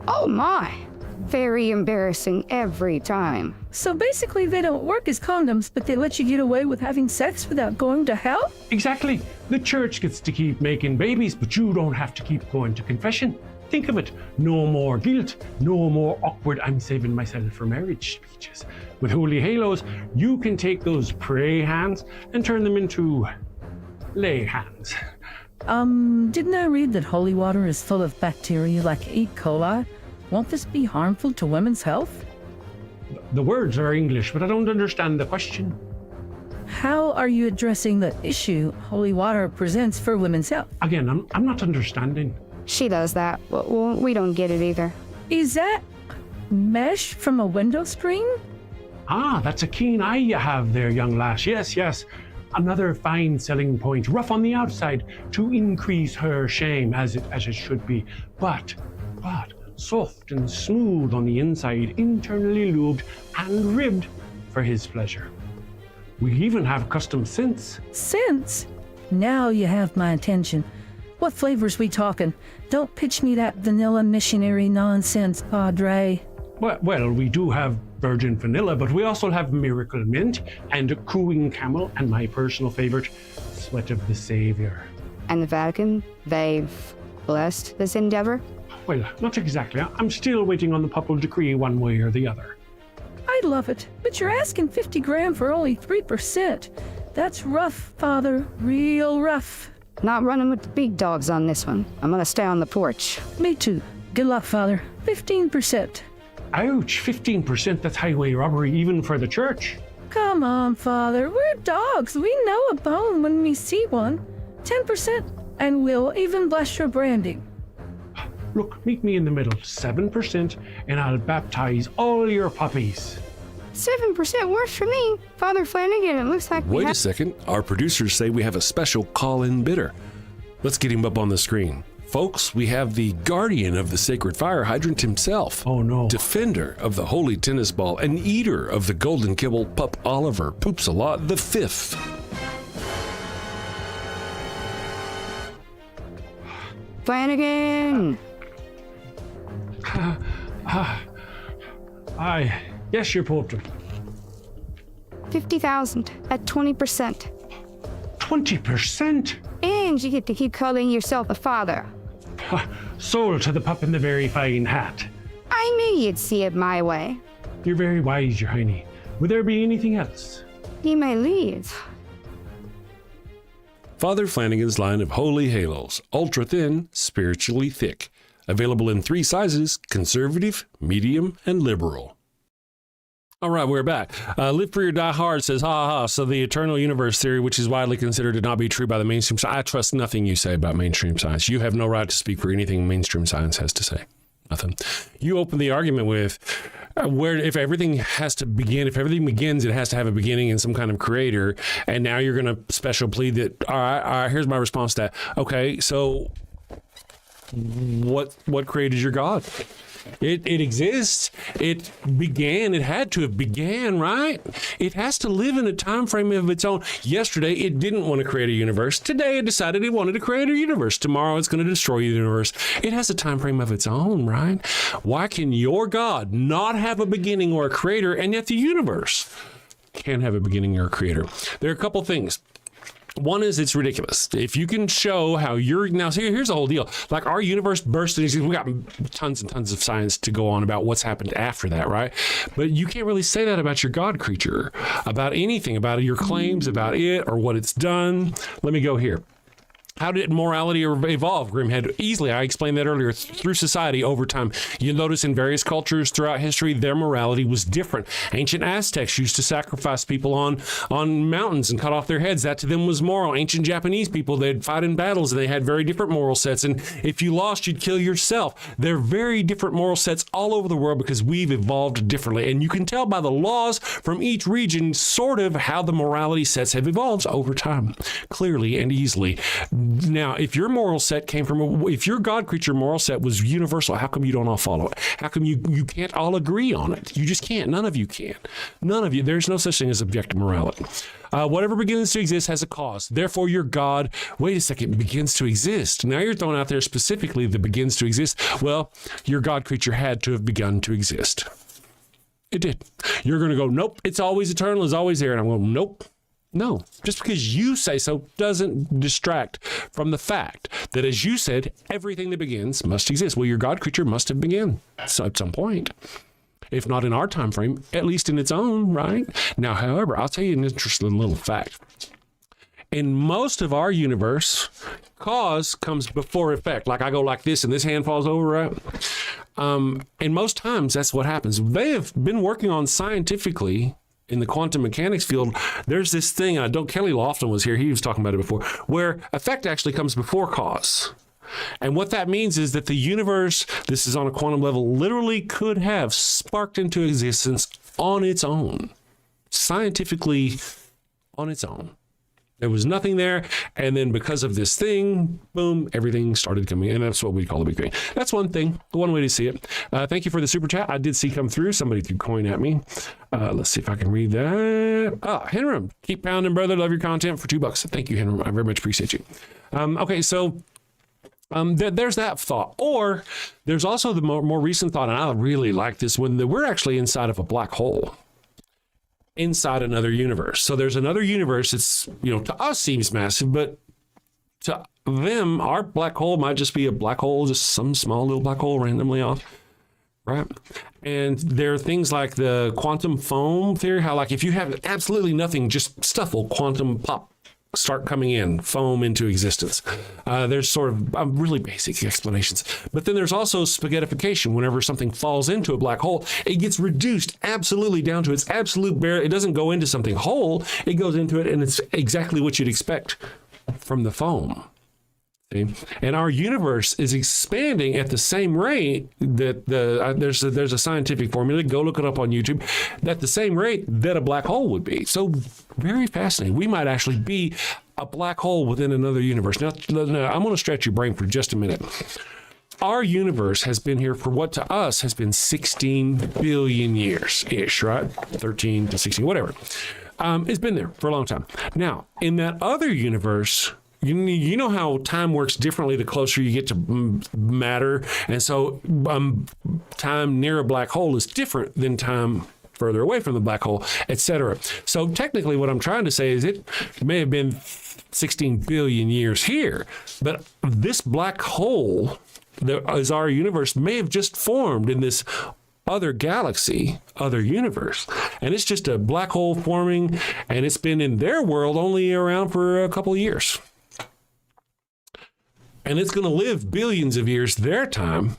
Oh my! Very embarrassing every time. So basically, they don't work as condoms, but they let you get away with having sex without going to hell? Exactly. The church gets to keep making babies, but you don't have to keep going to confession. Think of it. No more guilt. No more awkward I'm saving myself for marriage speeches. With Holy Halos, you can take those pray hands and turn them into lay hands. Didn't I read that holy water is full of bacteria like E. coli? Won't this be harmful to women's health? The words are English, but I don't understand the question. How are you addressing the issue holy water presents for women's health? Again, I'm not understanding. She does that. Well, we don't get it either. Is that mesh from a window screen? Ah, that's a keen eye you have there, young lass. Yes. Another fine selling point, rough on the outside to increase her shame, as it should be, but soft and smooth on the inside, internally lubed and ribbed for his pleasure. We even have custom scents. Scents? Now you have my attention. What flavors we talking? Don't pitch me that vanilla missionary nonsense, Padre. Well, we do have virgin vanilla, but we also have miracle mint and cooing camel, and my personal favorite, sweat of the Savior. And the Vatican, they've blessed this endeavor? Well, not exactly. I'm still waiting on the papal decree one way or the other. I love it, but you're asking 50 grand for only 3%. That's rough, Father, real rough. Not running with the big dogs on this one. I'm gonna stay on the porch. Me too. Good luck, Father. 15%. Ouch, 15%, that's highway robbery even for the church. Come on, Father. We're dogs. We know a bone when we see one. 10%, and we'll even bless your branding. Look, meet me in the middle, 7%, and I'll baptize all your puppies. 7% works for me. Father Flanagan, it looks like Wait a second. Our producers say we have a special call-in bidder. Let's get him up on the screen. Folks, we have the guardian of the sacred fire hydrant himself. Oh no. Defender of the holy tennis ball and eater of the golden kibble, Pup Oliver Poops a Lot the Fifth. Flanagan! Yes, your portrait. 50,000 at 20%. 20%? And you get to keep calling yourself a father. Sold to the pup in the very fine hat. I knew you'd see it my way. You're very wise, your hiney. Would there be anything else? You may leave. Father Flanagan's line of holy halos, ultra thin, spiritually thick. Available in 3 sizes: conservative, medium, and liberal. All right, we're back. Live Free or Die Hard says, ha ha, so the eternal universe theory, which is widely considered to not be true by the mainstream science. I trust nothing you say about mainstream science. You have no right to speak for anything mainstream science has to say. Nothing. You open the argument with where if everything has to begin, if everything begins, it has to have a beginning and some kind of creator. And now you're going to special plead that, all right, here's my response to that. Okay, so what created your God? It exists. It began. It had to have began, right? It has to live in a time frame of its own. Yesterday, it didn't want to create a universe. Today, it decided it wanted to create a universe. Tomorrow, it's going to destroy the universe. It has a time frame of its own, right? Why can your God not have a beginning or a creator, and yet the universe can have a beginning or a creator? There are a couple things. One is it's ridiculous. If you can show how now here's the whole deal. Like our universe burst into, we got tons and tons of science to go on about what's happened after that, right? But you can't really say that about your God creature, about anything, about your claims about it or what it's done. Let me go here. How did morality evolve, Grimhead? Easily, I explained that earlier, through society over time. You notice in various cultures throughout history, their morality was different. Ancient Aztecs used to sacrifice people on mountains and cut off their heads. That to them was moral. Ancient Japanese people, they'd fight in battles and they had very different moral sets. And if you lost, you'd kill yourself. They're very different moral sets all over the world because we've evolved differently. And you can tell by the laws from each region sort of how the morality sets have evolved over time, clearly and easily. Now, if your moral set came from, if your God creature moral set was universal, how come you don't all follow it? How come you can't all agree on it? You just can't. None of you can. None of you. There's no such thing as objective morality. Whatever begins to exist has a cause. Therefore, your God, wait a second, begins to exist. Now you're throwing out there specifically that begins to exist. Well, your God creature had to have begun to exist. It did. You're going to go, nope, it's always eternal, it's always there. And I'm going, nope. No, just because you say so doesn't distract from the fact that, as you said, everything that begins must exist. Well, your God creature must have begun at some point, if not in our time frame, at least in its own, right? Now, however, I'll tell you an interesting little fact. In most of our universe, cause comes before effect. Like I go like this and this hand falls over, right? And most times that's what happens. They have been working on scientifically in the quantum mechanics field. There's this thing, Kelly Lofton was here, he was talking about it before, where effect actually comes before cause. And what that means is that the universe, this is on a quantum level, literally could have sparked into existence on its own, scientifically on its own. There was nothing there, and then because of this thing, boom, everything started coming, and that's what we call the Big Bang. That's one thing, one way to see it. Thank you for the super chat. I did see come through. Somebody threw coin at me. Let's see if I can read that. Henram, keep pounding, brother. Love your content for $2. Thank you, Henram. I very much appreciate you. Okay, so there's that thought. Or there's also the more recent thought, and I really like this one, that we're actually inside of a black hole. Inside another universe. So there's another universe that's, to us seems massive, but to them, our black hole might just be a black hole, just some small little black hole randomly off, right? And there are things like the quantum foam theory, how like if you have absolutely nothing, just stuff will quantum pop, start coming in, foam into existence. There's sort of really basic explanations. But then there's also spaghettification. Whenever something falls into a black hole, it gets reduced absolutely down to its absolute bare. It doesn't go into something whole. It goes into it, and it's exactly what you'd expect from the foam. See? And our universe is expanding at the same rate that there's a scientific formula. Go look it up on YouTube. At the same rate that a black hole would be. So very fascinating. We might actually be a black hole within another universe. Now, I'm going to stretch your brain for just a minute. Our universe has been here for what to us has been 16 billion years-ish, right? 13 to 16, whatever. It's been there for a long time. Now, in that other universe, you know how time works differently the closer you get to matter. And so time near a black hole is different than time further away from the black hole, etc. So technically what I'm trying to say is it may have been 16 billion years here, but this black hole that is our universe may have just formed in this other galaxy, other universe. And it's just a black hole forming, and it's been in their world only around for a couple of years. And it's going to live billions of years their time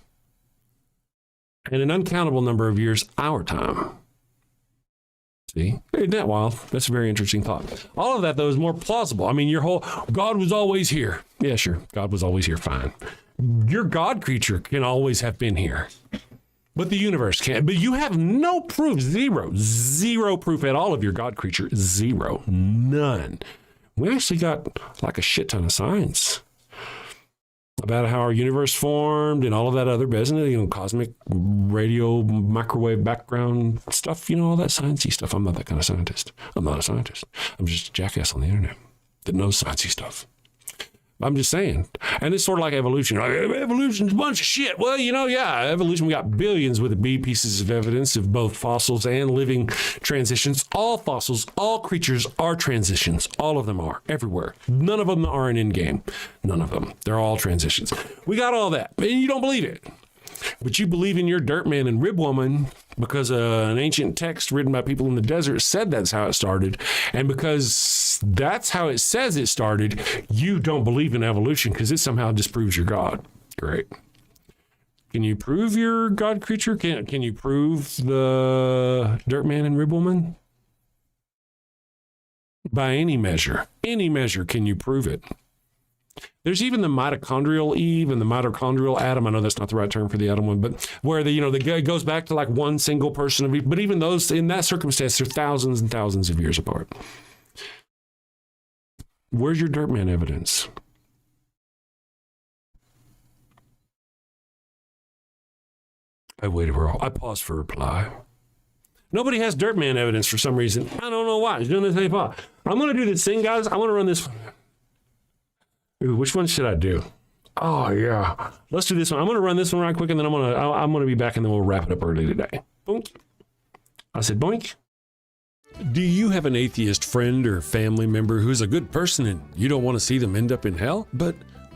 and an uncountable number of years our time. See? Isn't that wild? That's a very interesting thought. All of that, though, is more plausible. I mean, your whole God was always here. Yeah, sure. God was always here. Fine. Your God creature can always have been here. But the universe can't. But you have no proof. Zero proof at all of your God creature. Zero. None. We actually got like a shit ton of science about how our universe formed and all of that other business, cosmic, radio, microwave background stuff, all that sciencey stuff. I'm not that kind of scientist. I'm not a scientist. I'm just a jackass on the internet that knows sciencey stuff. I'm just saying. And it's sort of like evolution. Like, evolution's a bunch of shit. Well, evolution, we got billions with B pieces of evidence of both fossils and living transitions. All fossils, all creatures are transitions. All of them are, everywhere. None of them are an end game. None of them. They're all transitions. We got all that. And you don't believe it. But you believe in your dirt man and rib woman because an ancient text written by people in the desert said that's how it started. And because that's how it says it started, you don't believe in evolution because it somehow disproves your God. Great. Can you prove your God creature? Can you prove the dirt man and rib woman? By any measure. Any measure can you prove it. There's even the mitochondrial Eve and the mitochondrial Adam. I know that's not the right term for the Adam one, but where the guy goes back to like one single person of Eve. But even those in that circumstance, they're thousands and thousands of years apart. Where's your dirt man evidence? I waited for I paused for a reply. Nobody has dirt man evidence for some reason. I don't know why. He's doing this. I'm going to do this thing, guys. I want to run this. Ooh, which one should I do? Oh, yeah. Let's do this one. I'm going to run this one right quick, and then I'm going to be back, and then we'll wrap it up early today. Boink. I said boink. Do you have an atheist friend or family member who's a good person and you don't want to see them end up in hell?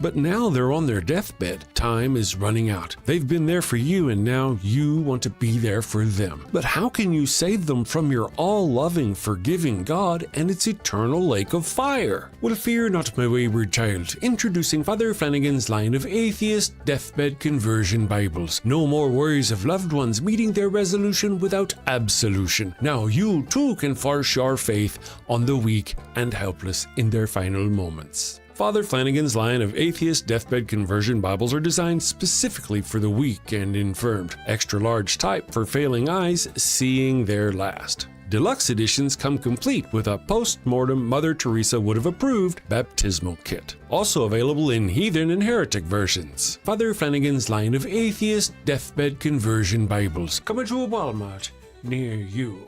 But now they're on their deathbed. Time is running out. They've been there for you, and now you want to be there for them. But how can you save them from your all-loving, forgiving God and its eternal lake of fire? Well, fear not, my wayward child. Introducing Father Flanagan's line of atheist deathbed conversion Bibles. No more worries of loved ones meeting their resolution without absolution. Now you too can force your faith on the weak and helpless in their final moments. Father Flanagan's line of atheist deathbed conversion Bibles are designed specifically for the weak and infirmed. Extra large type for failing eyes, seeing their last. Deluxe editions come complete with a post-mortem Mother Teresa would have approved baptismal kit. Also available in heathen and heretic versions. Father Flanagan's line of atheist deathbed conversion Bibles. Coming to a Walmart near you.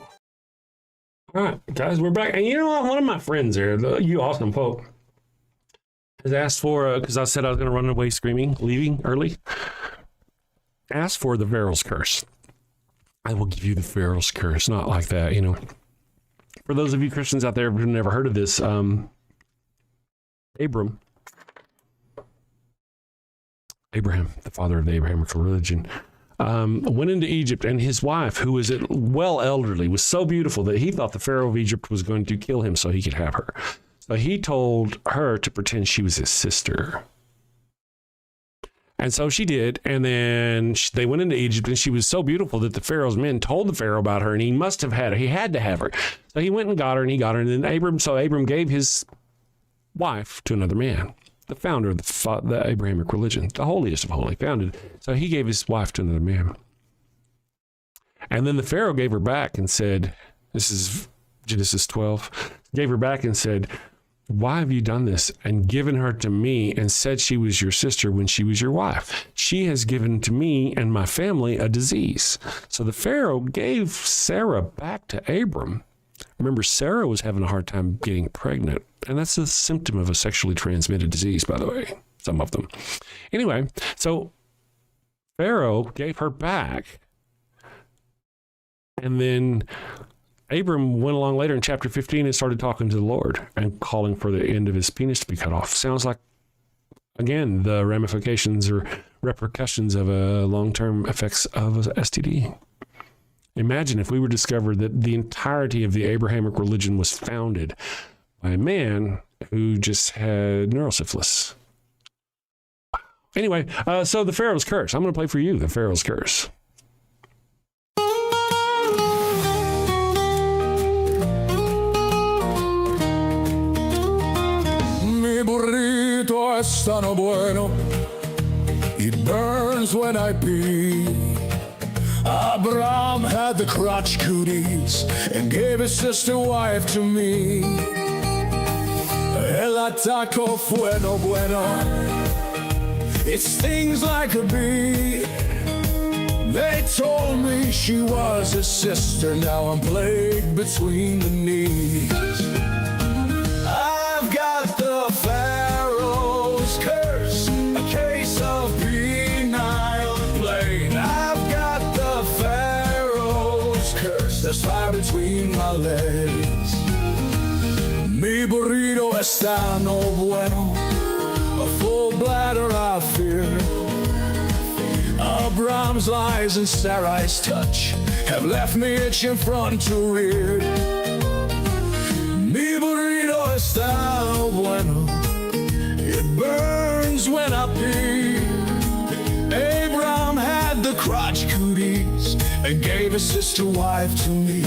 All right, guys, we're back. And you know what? One of my friends there, you awesome folk, has asked for, because I said I was going to run away screaming, leaving early, asked for the Pharaoh's curse. I will give you the Pharaoh's curse. Not like that, For those of you Christians out there who've never heard of this, Abraham, the father of the Abrahamic religion, went into Egypt, and his wife, who was well elderly, was so beautiful that he thought the Pharaoh of Egypt was going to kill him so he could have her. So he told her to pretend she was his sister. And so she did. And then they went into Egypt, and she was so beautiful that the Pharaoh's men told the Pharaoh about her, and he must have had her. He had to have her. So he went and got her, and he got her. And then Abram gave his wife to another man, the founder of the Abrahamic religion, the holiest of holy, founded. So he gave his wife to another man. And then the Pharaoh gave her back and said, this is Genesis 12, gave her back and said, why have you done this and given her to me and said she was your sister when she was your wife? She has given to me and my family a disease. So the Pharaoh gave Sarah back to Abram. Remember, Sarah was having a hard time getting pregnant, and that's a symptom of a sexually transmitted disease, by the way, some of them. Anyway, so Pharaoh gave her back, and then Abram went along later in chapter 15 and started talking to the Lord and calling for the end of his penis to be cut off. Sounds like, again, the ramifications or repercussions of long-term effects of a STD. Imagine if we were discovered that the entirety of the Abrahamic religion was founded by a man who just had neurosyphilis. Wow. Anyway, so the Pharaoh's Curse. I'm going to play for you the Pharaoh's Curse. Mi burrito es tan bueno, it burns when I pee. Abraham had the crotch cooties and gave his sister wife to me. El ataco bueno, it stings like a bee. They told me she was his sister, now I'm plagued between the knees. I've got the Pharaoh's Curse, a case of penile plague. I've got the Pharaoh's Curse, there's fire between my legs. Mi burrito está no bueno, a full bladder I fear. Abraham's lies and Sarai's touch have left me itching front to rear. Mi burrito está no bueno, it burns when I pee. Abraham had the crotch cooties and gave his sister wife to me.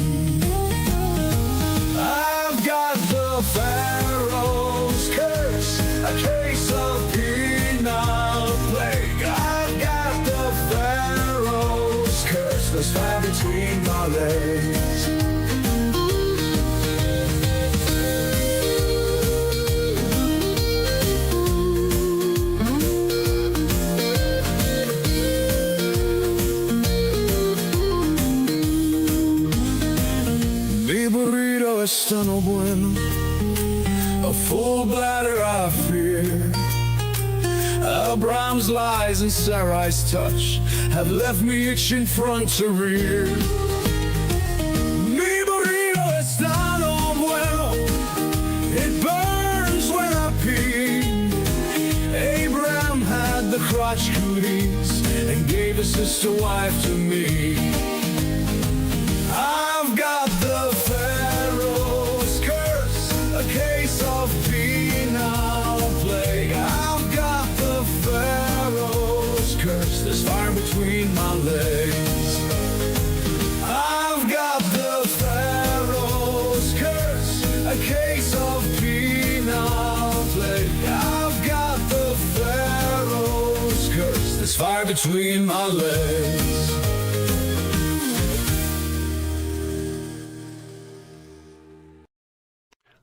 I've got the Pharaoh's Curse, a case of penile plague. I've got the Pharaoh's Curse, there's fire between my legs. Mi burrito está no bueno, a full bladder I fear. Abraham's lies and Sarai's touch have left me itching front to rear. Mi burrito está no bueno, it burns when I pee. Abraham had the crotch cooties and gave his sister wife to me. I've got the Pharaoh's Curse, a case of penile plague. I've got the Pharaoh's Curse, there's fire between my legs. I've got the Pharaoh's Curse, a case of penile plague. I've got the Pharaoh's Curse, there's fire between my legs.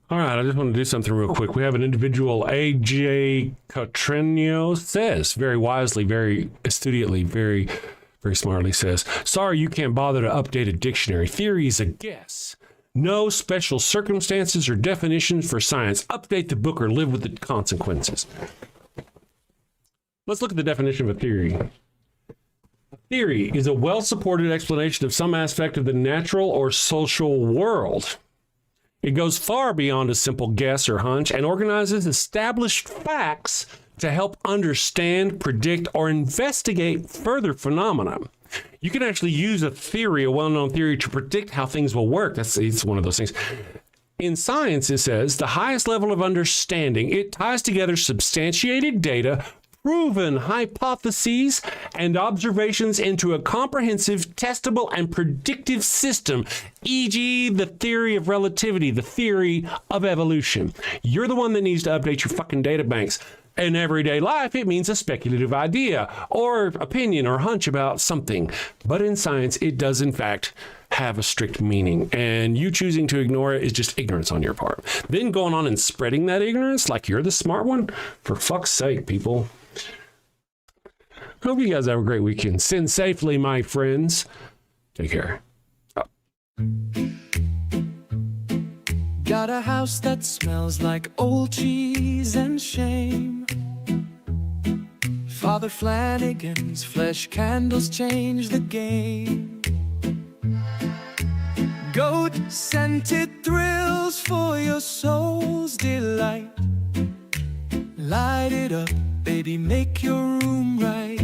All right, I just want to do something real quick. We have an individual, AJ Cotreno says, very wisely, very astutely, very smartly says, sorry you can't bother to update a dictionary. Theory is a guess. No special circumstances or definitions for science. Update the book or live with the consequences. Let's look at the definition of a theory. A theory is a well-supported explanation of some aspect of the natural or social world. It goes far beyond a simple guess or hunch and organizes established facts to help understand, predict, or investigate further phenomena. You can actually use a theory, a well-known theory, to predict how things will work. It's one of those things. In science, it says, the highest level of understanding, it ties together substantiated data, proven hypotheses, and observations into a comprehensive, testable, and predictive system, e.g. the theory of relativity, the theory of evolution. You're the one that needs to update your fucking data banks. In everyday life, it means a speculative idea or opinion or hunch about something. But in science, it does, in fact, have a strict meaning. And you choosing to ignore it is just ignorance on your part. Then going on and spreading that ignorance like you're the smart one? For fuck's sake, people. Hope you guys have a great weekend. Send safely, my friends. Take care. Got a house that smells like old cheese and shame. Father Flanagan's flesh candles change the game. Goat-scented thrills for your soul's delight. Light it up, baby, make your room right.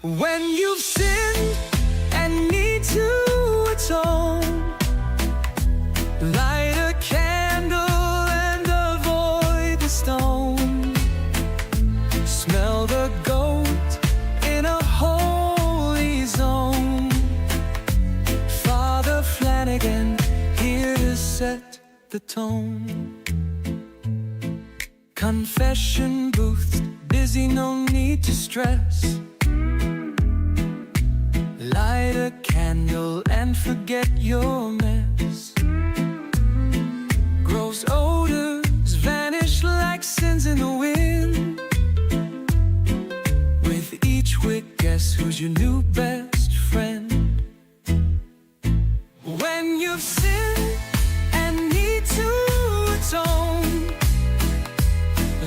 When you've sinned and need to atone, light a candle and avoid the stone. Confession booths, busy, no need to stress. Light a candle and forget your mess. Gross odors vanish like sins in the wind. With each wick, guess who's your new best friend? When you've sinned and need to atone,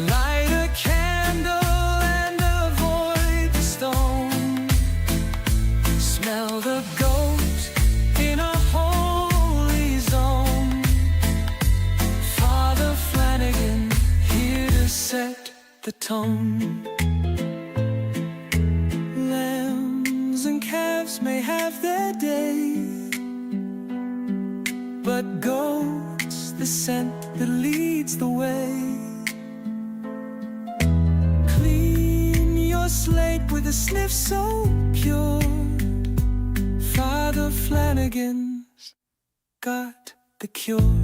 light a candle and avoid the stone. Smell the goat in a holy zone. Father Flanagan here to set the tone. Lambs and calves may have their day, but goat's the scent that leads the way. Clean your slate with a sniff so pure. Father Flanagan's got the cure.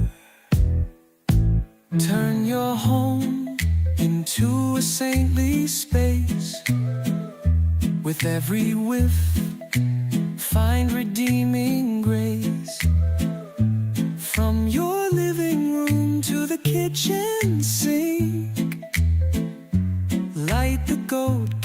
Turn your home into a saintly space. With every whiff, find redeeming grace. From your living room to the kitchen sink, light the goat